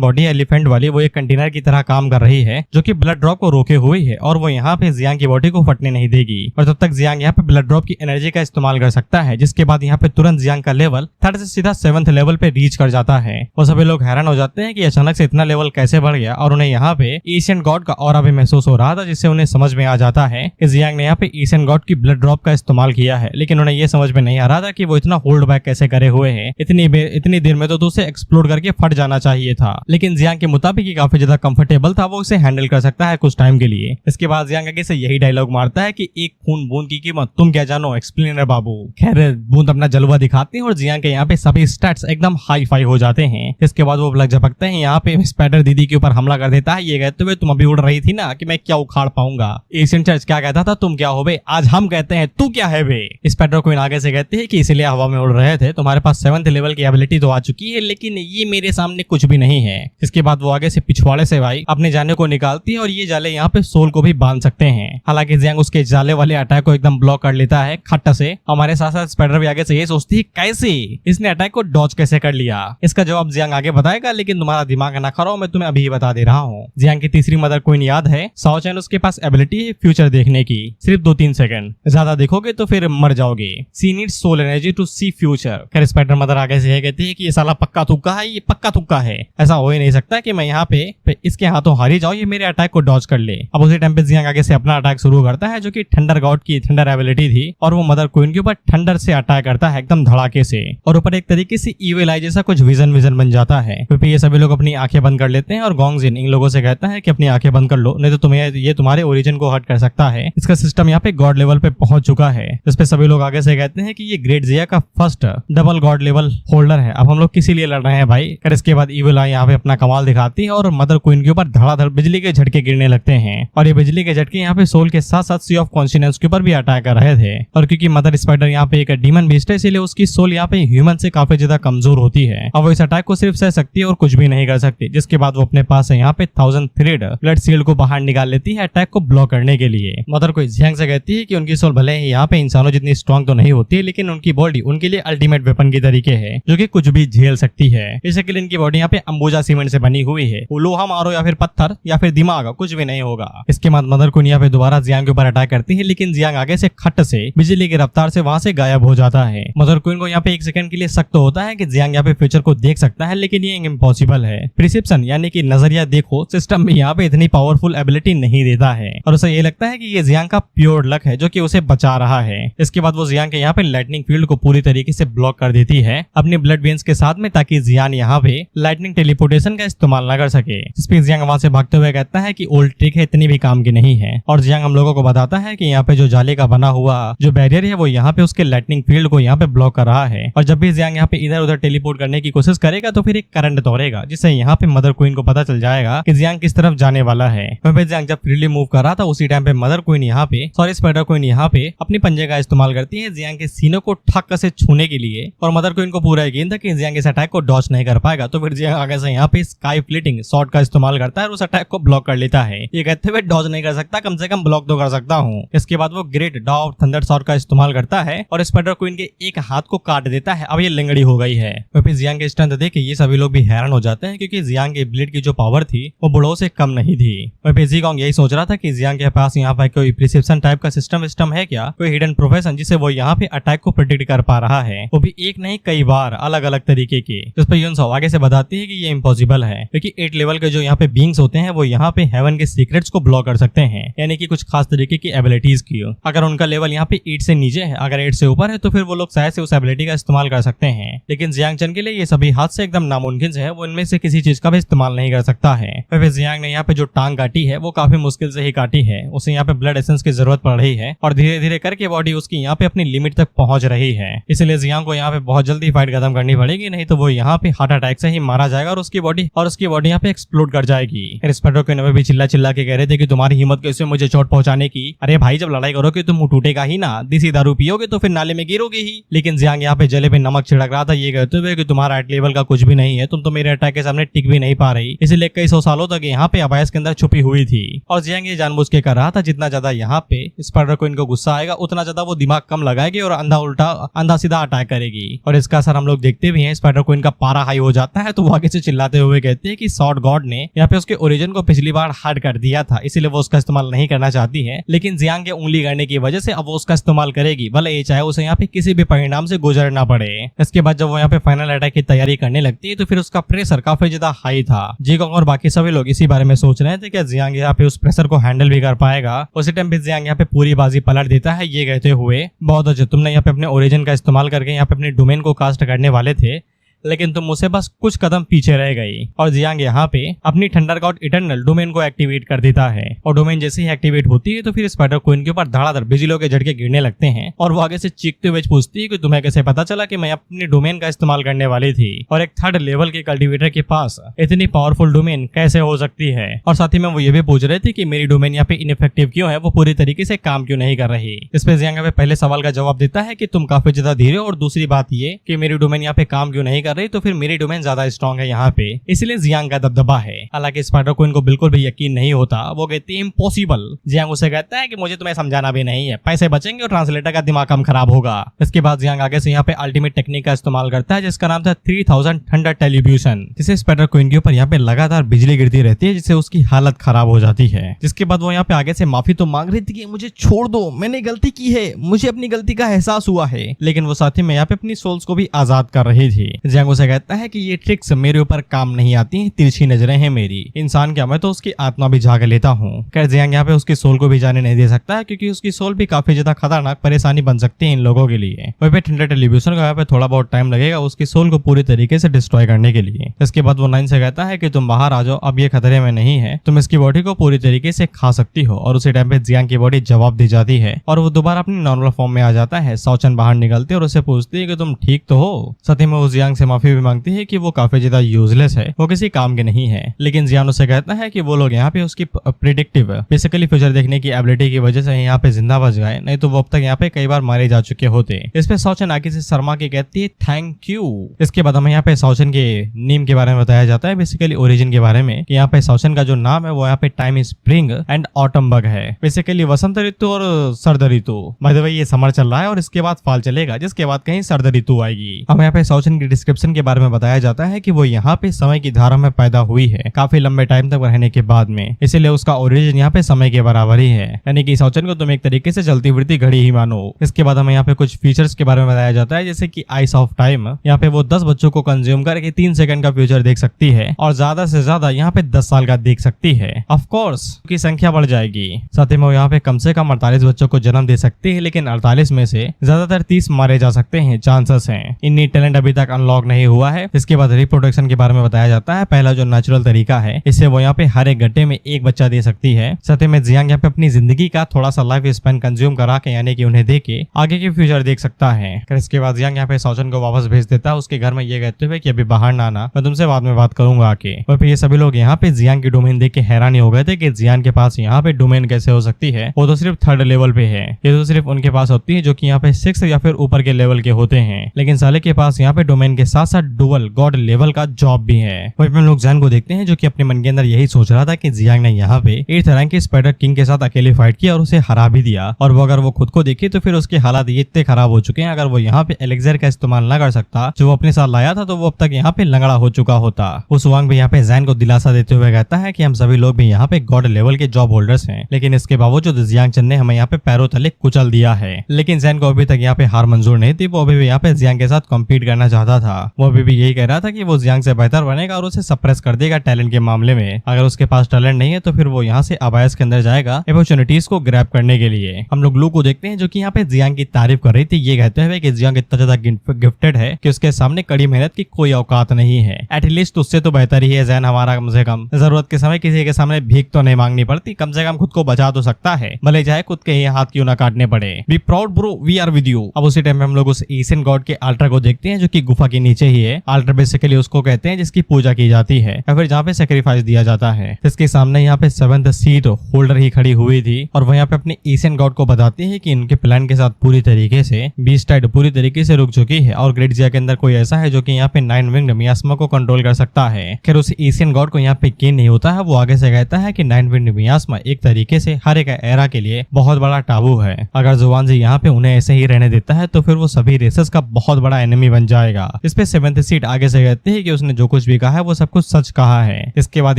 बॉडी एलिफेंट वाली वो एक कंटेनर की तरह काम कर रही है जो कि ब्लड ड्रॉप को रोके हुई है और वो यहाँ पे जियांग की बॉडी को फटने नहीं देगी और तब तक जियांग यहाँ पे ब्लड ड्रॉप की एनर्जी का इस्तेमाल कर सकता है, जिसके बाद यहाँ पे तुरंत जियांग का लेवल 3rd से सीधा 7th लेवल पे रीच कर जाता है। और सभी लोग हैरान हो जाते हैं कि अचानक से इतना लेवल कैसे बढ़ गया और उन्हें यहाँ पे एशियन गॉड का ऑरा भी महसूस हो रहा था, जिससे उन्हें समझ में आ जाता है कि जियांग ने यहाँ पे एशियन गॉड की ब्लड ड्रॉप का इस्तेमाल किया है। लेकिन उन्हें ये समझ में नहीं आ रहा था कि वो इतना होल्ड बैक कैसे करे हुए हैं, इतनी देर में तो उसे एक्सप्लोड करके फट जाना चाहिए था। लेकिन जियांग के मुताबिक ये काफी ज्यादा कंफर्टेबल था, वो उसे हैंडल कर सकता है कुछ टाइम के लिए। इसके बाद जियांग आगे से यही डायलॉग मारता है कि एक खून बूंद की कीमत तुम क्या जानो एक्सप्लेनर बाबू। खैर बूंद अपना जलवा दिखाते हैं और जियांग के यहाँ पे सभी स्टैट्स एकदम हाई फाई हो जाते हैं। इसके बाद वो लग झपकते हैं, यहाँ पे स्पाइडर दीदी के ऊपर हमला कर देता है, ये कहते हुए तुम अभी उड़ रही थी ना कि मैं क्या उखाड़ पाऊंगा। एशियन चर्च क्या कहता था, तुम क्या हो बे, आज हम कहते हैं तू क्या है बे। स्पाइडर क्वीन आगे से कहते हैं कि इसलिए हवा में उड़ रहे थे, तुम्हारे पास 7th लेवल की एबिलिटी तो आ चुकी है लेकिन ये मेरे सामने कुछ भी नहीं है। इसके बाद वो आगे से पिछवाड़े से भाई अपने जाले को निकालती है और ये जाले यहाँ पे सोल को भी बांध सकते हैं। हालांकि जियांग उसके जाले वाले अटैक को एकदम ब्लॉक कर लेता है खट्ट से। हमारे साथ साथ स्पाइडर भी आगे से ये सोचती है कैसे इसने अटैक को डॉज कैसे कर लिया। इसका जवाब जियांग आगे बताएगा, लेकिन तुम्हारा दिमाग ना खराब, मैं तुम्हें अभी बता दे रहा हूँ। जियांग की तीसरी मदर क्वीन याद है, साओ चैन उसके पास एबिलिटी है फ्यूचर देखने की, सिर्फ 2-3 सेकंड, ज्यादा देखोगे तो फिर मर जाओगे। She needs soul energy to see future. खैर स्पाइडर मदर आगे से कहती है कि ये साला पक्का तुक्का है, ये पक्का तुक्का है, ऐसा हो ही नहीं सकता कि मैं यहाँ पे इसके हाथों हारी जाऊँ, ये मेरे अटैक को डॉज कर ले। अब उसी टाइम पे जियांग आगे से अपना अटैक शुरू करता है जो कि थंडर गॉड की थंडर एबिलिटी थी और वो मदर क्वीन के ऊपर थंडर से अटैक करता है एकदम धड़ाके से और ऊपर एक तरीके से इविल आई जैसा कुछ विजन बन जाता है। फिर ये सभी लोग अपनी आंखें बंद कर लेते हैं और गोंगजिन इन लोगों से कहता है कि अपनी आंखें बंद कर लो, नहीं तो तुम्हें ये तुम्हारे ओरिजिन को हर्ट कर सकता है। इसका सिस्टम यहाँ पे गॉड लेवल पे पहुंच चुका है। इस पे सभी लोग आगे से कहते हैं कि ये ग्रेट जिया का first double God level holder है, अब हम लोग किसी लिए लड़ रहे हैं भाई। फिर इसके बाद इविल आई यहाँ पे अपना कमाल दिखाती है और मदर क्वीन के ऊपर धड़ाधड़ बिजली के झटके गिरने लगते हैं और ये बिजली के झटके यहाँ पे सोल के साथ साथ सी ऑफ कॉन्शियस के ऊपर भी अटैक कर रहे थे। और क्योंकि मदर स्पाइडर यहाँ पे एक डीमन बीस्ट है, इसलिए उसकी सोल यहाँ पे ह्यूमन से काफी ज्यादा कमजोर होती है। अब वो इस अटैक को सिर्फ सह सकती है और कुछ भी नहीं कर सकती, जिसके बाद वो अपने पास यहाँ पे 1000 थ्रेड ब्लड शील्ड को बाहर निकाल लेती है अटैक को ब्लॉक करने के लिए। मदर को जियांग से कहती है कि उनकी सोल भले ही यहाँ पे इंसानों जितनी स्ट्रॉन्ग तो नहीं होती है, लेकिन उनकी बॉडी उनके लिए अल्टीमेट वेपन की तरीके है जो कि कुछ भी झेल सकती है। इसके लिए इनकी बॉडी यहाँ पे अंबुजा सीमेंट से बनी हुई है, वो लोहा मारो या फिर पत्थर या फिर दिमाग कुछ भी नहीं होगा। इसके बाद मदर को यहाँ पे दोबारा जियांग के ऊपर अटैक करती है, लेकिन जियांग आगे से खट से बिजली की रफ्तार से वहां से गायब हो जाता है। मदर क्वीन को यहाँ पे 1 सेकंड के लिए शक तो होता है कि जियांग यहाँ पे फ्यूचर को देख सकता है, लेकिन ये इम्पॉसिबल है। प्रिसेप्शन यानी कि नजरिया देखो सिस्टम भी यहाँ पे इतनी पावरफुल एबिलिटी नहीं देता है और उसे ये लगता है कि ये जियांग का प्योर लक है जो कि उसे बचा रहा है। इसके बाद वो जियांग के यहाँ पे लाइटनिंग फील्ड को पूरी तरीके से ब्लॉक कर देती है अपनी ब्लड वेन्स के साथ में, ताकि जियांग यहाँ पे लाइटनिंग टेलीपोर्टेशन का इस्तेमाल न कर सके। इस पे जियांग वहां से भागते हुए कहता है कि ओल्ड ट्रिक है, इतनी भी काम की नहीं है। और जियांग हम लोगों को बताता है कि यहाँ पे जो जाले का बना हुआ जो बैरियर है वो यहाँ पे उसके लाइटनिंग फील्ड को यहाँ पे ब्लॉक कर रहा है और जब भी जियांग यहाँ पे इधर उधर टेलीपोर्ट करने की कोशिश करेगा तो फिर एक करंट दौड़ेगा, जिससे यहाँ पे मदर क्वीन को पता चल जाएगा कि जियांग किस तरफ जाने वाला है। वहीं जियांग जब फ्रीली मूव कर रहा था उसी टाइम पे मदर क्वीन यहाँ पे स्पाइडर क्वीन यहाँ पे अपनी पंजे का इस्तेमाल करती है जियांग के सीने को ठक से छूने के लिए और मदर क्वीन को पूरा यकीन था कि जियांग इस अटैक को डॉज नहीं कर पाएगा, तो फिर जियांग आगे से यहाँ पे स्काई फ्लिटिंग शॉट का इस्तेमाल करता है और उस अटैक को ब्लॉक कर लेता है। ये कहते हुए डॉज नहीं कर सकता, कम से कम ब्लॉक तो कर सकता हूँ। इसके बाद वो ग्रेट डॉ ऑफ थंडर शॉट का इस्तेमाल करता है और स्पाइडर क्वीन के एक हाथ को काट देता है। अब ये लिंगड़ी हो गई है। फिर जियांग के स्ट्रेंथ देख के ये सभी लोग भी हैरान हो जाते हैं, क्योंकि जियांग के ब्लेड की जो पावर थी वो बुढ़ो से कम नहीं थी। फिर ज़ीगोंग यही सोच रहा था कि जियांग के पास यहाँ पर कोई प्रिस्क्रिप्शन टाइप का सिस्टम है क्या, कोई हिडन प्रोफेशन जिसे वो यहाँ पे अटैक को प्रेडिक्ट कर पा रहा है, वो भी एक नहीं कई बार अलग अलग तरीके के। इस पर यून आगे से बताती है कि ये इम्पॉसिबल है, क्योंकि 8 लेवल के जो यहाँ पे बींग्स होते हैं वो यहाँ पे हेवन के सीक्रेट्स को ब्लॉक कर सकते हैं, यानी कि कुछ खास तरीके की एबिलिटीज की। अगर उनका लेवल यहाँ पे 8 से नीचे है, अगर 8 से ऊपर है तो फिर वो लोग शायद से उस एबिलिटी का इस्तेमाल कर सकते हैं, लेकिन जियांग चन के लिए ये सभी हाथ से एकदम नामुमकिन है, वो इनमें से किसी चीज का भी इस्तेमाल नहीं कर सकता है। फिर जियांग ने यहाँ पे जो टांग काटी है वो काफी मुश्किल से ही काटी है, उसे यहाँ पे ब्लड एसेंस की जरूरत पड़ रही है और धीरे धीरे करके बॉडी उसकी यहाँ पे अपनी लिमिट तक पहुंच रही है, इसलिए जियांग को यहाँ पे बहुत जल्दी फाइट खत्म करनी पड़ेगी, नहीं तो वो यहाँ पे हार्ट अटैक से ही मारा मारा जाएगा और उसकी बॉडी यहाँ पे एक्सप्लोड कर जाएगी। स्पाइडर क्वीन भी चिल्ला चिल्ला के कह रहे थे कि तुम्हारी हिम्मत कैसे मुझे चोट पहुंचाने की। अरे भाई जब लड़ाई करोगे तो मुंह टूटेगा ही ना, देसी दारू पियोगे तो फिर नाले में गिरोगे ही। लेकिन जियांग यहाँ पे जले पे नमक छिड़क रहा था ये कहते हुए कि तुम्हारा एट लेवल का कुछ भी नहीं है, तुम तो मेरे अटैक के सामने टिक भी नहीं पा रही, इसलिए कई सौ सालों तक यहाँ पे अबायस के अंदर छुपी हुई थी। और जियांग ये जानबूझ के कर रहा था जितना ज्यादा यहाँ पे स्पाइडर क्वीन को गुस्सा आएगा उतना ज्यादा वो दिमाग कम लगाएगी और अंधा सीधा अटैक करेगी। और इसका असर हम लोग देखते भी हैं, स्पाइडर क्वीन का पारा हाई हो जाता है तो वो आगे से चिल्लाते हुए कहते हैं कि सॉर्ड गॉड ने यहाँ पे उसके ओरिजिन को पिछली बार हार्ड कर दिया था, इसीलिए वो उसका इस्तेमाल नहीं करना चाहती है। लेकिन जियांग के उंगली करने की वजह से अब वो उसका इस्तेमाल करेगी, भले ये चाहे उसे यहाँ पे किसी भी परिणाम से गुजरना पड़े। इसके बाद जब वो यहाँ पे फाइनल अटैक की तैयारी करने लगती है तो फिर उसका प्रेशर काफी ज्यादा हाई था। जीगोंग और बाकी सभी लोग इसी बारे में सोच रहे थे कि जियांग यहाँ पे उस प्रेशर को हैंडल भी कर पाएगा। उसी टाइम पे जियांग यहाँ पे पूरी बाजी पलट देता है ये कहते हुए, बहुत अच्छे, तुमने यहाँ पे अपने ओरिजिन का इस्तेमाल करके यहाँ पे अपने डोमेन को कास्ट करने वाले थे, लेकिन तुम मुझसे बस कुछ कदम पीछे रह गई। और जियांग यहाँ पे अपनी थंडर गॉड इटर्नल डोमेन को एक्टिवेट कर देता है और डोमेन जैसे ही एक्टिवेट होती है तो फिर स्पाइडर क्वीन के ऊपर धड़ाधड़ बिजलियों के झटके गिरने लगते हैं और वो आगे से चीखते हुए पूछती है कि तुम्हें कैसे पता चला कि मैं अपने डोमेन का इस्तेमाल करने वाली थी और एक थर्ड लेवल के कल्टिवेटर के पास इतनी पावरफुल डोमेन कैसे हो सकती है। और साथ ही में वो ये भी पूछ रहे थे कि मेरी डोमेन यहाँ पे इनइफेक्टिव क्यों है, वो पूरी तरीके से काम क्यों नहीं कर रही। इस पे जियांग पहले सवाल का जवाब देता है कि तुम काफी ज्यादा धीरे हो और दूसरी बात ये कि मेरी डोमेन यहाँ पे काम क्यों नहीं कर रही, तो फिर मेरी डोमेन ज्यादा स्ट्रॉन्ग है यहाँ पे, इसलिए जियांग का दबदबा है। हालांकि स्पाइडर क्वीन को बिल्कुल भी यकीन नहीं होता, वो कहती है इम्पॉसिबल। जियांग उसे कहता है कि मुझे तुम्हें समझाना भी नहीं है, पैसे बचेंगे और ट्रांसलेटर का दिमाग कम खराब होगा। इसके बाद जियांग आगे से यहाँ पे अल्टीमेट टेक्निक का इस्तेमाल करता है जिसका नाम था 3000 थंडर टेलीब्यूशन, जिसे स्पाइडर क्वीन के ऊपर यहाँ पे लगातार बिजली गिरती रहती है जिससे उसकी हालत खराब हो जाती है। जिसके बाद वो यहाँ पे आगे से माफी तो मांग रही थी कि मुझे छोड़ दो, मैंने गलती की है, मुझे अपनी गलती का एहसास हुआ है, लेकिन वो साथ ही में यहाँ पे अपनी सोल्स को भी आजाद कर रही थी। जियांग उसे कहता है कि ये ट्रिक्स मेरे ऊपर काम नहीं आती, तिरछी नजरें हैं मेरी, इंसान क्या मैं तो उसकी आत्मा भी झाग लेता हूँ। खैर जियांग यहाँ पे उसकी सोल को भी जाने नहीं दे सकता है क्योंकि उसकी सोल भी काफी ज्यादा खतरनाक परेशानी बन सकती है इन लोगों के लिए। वहीं पे थंडर टेलीब्यूशन का यहाँ पे थोड़ा बहुत टाइम लगेगा उसकी सोल को पूरी तरीके से डिस्ट्रॉय करने के लिए। इसके बाद वो नाइन से कहता है कि तुम बाहर आ जाओ, अब ये खतरे में नहीं है, तुम इसकी बॉडी को पूरी तरीके से खा सकती हो। और उसी टाइम पे जियांग की बॉडी जवाब दी जाती है और वो दोबारा अपनी नॉर्मल फॉर्म में आ जाता है। सौचन बाहर निकलती है और उसे पूछती है कि तुम ठीक तो हो। साथ ही में वो जियांग से माफी भी मांगती है कि वो काफी ज्यादा यूजलेस है, वो किसी काम के नहीं है। लेकिन जियांग उसे कहता है कि वो लोग यहाँ पे उसकी प्रिडिक्टिव बेसिकली फ्यूचर देखने की एबिलिटी की वजह से यहाँ पे जिंदा बच गए, नहीं तो वो अब तक यहाँ पे कई बार मारे जा चुके होते। इस पे सौचन आगे से शर्मा की कहती है थैंक यू। इसके बाद हमें यहाँ पे सौचन के नेम के बारे में बताया जाता है, बेसिकली ओरिजिन के बारे में, कि यहाँ पे सौचन का जो नाम है वो यहाँ पे time spring and autumn bug है, बेसिकली वसंत ऋतु और सर्द ऋतु। बाय द वे ये समर चल रहा है और इसके बाद फाल चलेगा जिसके बाद कहीं सर्द ऋतु आएगी। हमें यहाँ पे सौचन की डिस्क्रिप्शन के बारे में बताया जाता है कि वो यहाँ पे समय की धारा में पैदा हुई है काफी लंबे टाइम तक रहने के बाद में, इसीलिए उसका ओरिजिन यहाँ पे समय के बराबर ही है, यानी कि सौचन को तुम एक तरीके से चलती फिरती घड़ी ही मानो। इसके बाद हमें यहाँ पे कुछ फीचर्स के बारे में बताया जाता है जैसे कि आइस ऑफ टाइम, यहाँ पे वो 10 बच्चों को कंज्यूम करके 3 सेकंड का फ्यूचर देख सकती है और ज्यादा से ज्यादा यहाँ पे 10 साल का देख सकती है। ऑफ कोर्स की संख्या बढ़ जाएगी। साथ ही में यहाँ पे कम से कम 48 बच्चों को जन्म दे सकती है, लेकिन 48 में से ज्यादातर 30 मारे जा सकते हैं, चांसेस हैं। इननी टैलेंट अभी तक अनलॉक नहीं हुआ है। इसके बाद रिप्रोडक्शन के बारे में बताया जाता है, पहला जो नेचुरल तरीका है इससे वो यहाँ पे हर एक गड्ढे में एक बच्चा दे सकती है। साथ ही में जियांग यहाँ पे अपनी जिंदगी का थोड़ा सा लाइफ स्पैन कंज्यूम करा के यानी कि उन्हें दे के आगे के फ्यूचर देख सकता है। इसके बाद जियांग यहाँ पे सौचन को वापस भेज देता है उसके घर में ये कहते हुए कि अभी बाहर ना आना, मैं तुमसे बाद में बात करूंगा आके। और फिर ये सभी लोग यहाँ पे जियांग की डोमेन देख के हैरान हो गए थे कि जियांग के पास यहाँ पे डोमेन कैसे हो सकती है, वो तो सिर्फ 3rd लेवल पे है, ये तो सिर्फ उनके पास होती है जो कि यहाँ पे 6 या फिर ऊपर के लेवल के होते हैं। लेकिन साले के पास यहाँ पे डोमेन के साथ साथ डुअल गॉड लेवल का जॉब भी है। वहीं पे हम लोग जैन को देखते हैं जो कि अपने मन के अंदर यही सोच रहा था कि जियांग ने यहाँ पे 8th रैंक के स्पाइडर किंग के साथ अकेले फाइट किया और उसे हरा भी दिया, और वो अगर वो खुद को देखे तो फिर उसके हालात ये इतने खराब हो चुके हैं, अगर वो यहाँ पे एलेक्सर का इस्तेमाल ना कर सकता जो वो अपने साथ लाया था तो वो अब तक यहाँ पे लंगड़ा हो चुका होता। उस वांग भी यहाँ पे जैन को दिलासा देते हुए कहता है कि हम सभी लोग भी यहाँ पे गॉड लेवल के जॉब होल्डर्स हैं, लेकिन इसके बावजूद जियांग चंद ने हमें यहाँ पे पैरों तले कुचल दिया है। लेकिन जैन को अभी तक यहाँ पे हार मंजूर नहीं थी, वो अभी भी यहाँ पे जियांग के साथ कम्पीट करना चाहता था। वो अभी भी यही कह रहा था कि वो जियांग से बेहतर बनेगा और उसे सप्रेस कर देगा टैलेंट के मामले में। अगर उसके पास टैलेंट नहीं है तो फिर वो यहाँ से अबायस के अंदर जाएगा अपॉर्चुनिटीज को ग्रैब करने के लिए। हम लोग लू को देखते हैं जो कि यहाँ पे जियांग की तारीफ कर रही थी, ये कहते हुए कि जियांग इतना ज्यादा गिफ्टेड है कि उसके सामने कड़ी मेहनत की कोई औकात नहीं है। एटलीस्ट उससे तो बेहतर ही है जैन हमारा, कम से कम जरूरत के समय किसी के सामने भीख तो नहीं मांगनी पड़ती, कम से कम खुद को बचा तो सकता है, भले चाहे खुद के ही हाथ क्यों ना काटने पड़े। Be proud bro, we are with you. अब उसी टाइम में हम लोग उस एशियन गॉड के अल्ट्रा को देखते हैं जो कि गुफा के नीचे नीचे ही है। आल्टर बेसिकली उसको कहते हैं जिसकी पूजा की जाती है या फिर जहाँ पे सेक्रीफाइस दिया जाता है। इसके सामने यहाँ पे 7th सीट होल्डर ही खड़ी हुई थी और वो यहाँ पे अपने एशियन गॉड को बताती है कि इनके प्लान के साथ पूरी तरीके से बीस्ट टाइड पूरी तरीके से रुक चुकी है और ग्रेट जिया के अंदर कोई ऐसा है जो कि यहाँ पे 9 विंग्ड मियास्मा को कंट्रोल कर सकता है। खैर उस एशियन गॉड को यहाँ पे यकीन नहीं होता है। वो आगे से कहता है कि 9 विंग्ड मियास्मा एक तरीके से हर एक एरा के लिए बहुत बड़ा टाबू है। अगर जुवानजी यहाँ पे उन्हें ऐसे ही रहने देता है तो फिर वो सभी रेसेस का बहुत बड़ा एनिमी बन जाएगा। इस पे 7th सीट आगे से कहते हैं कि उसने जो कुछ भी कहा है वो सब कुछ सच कहा है। इसके बाद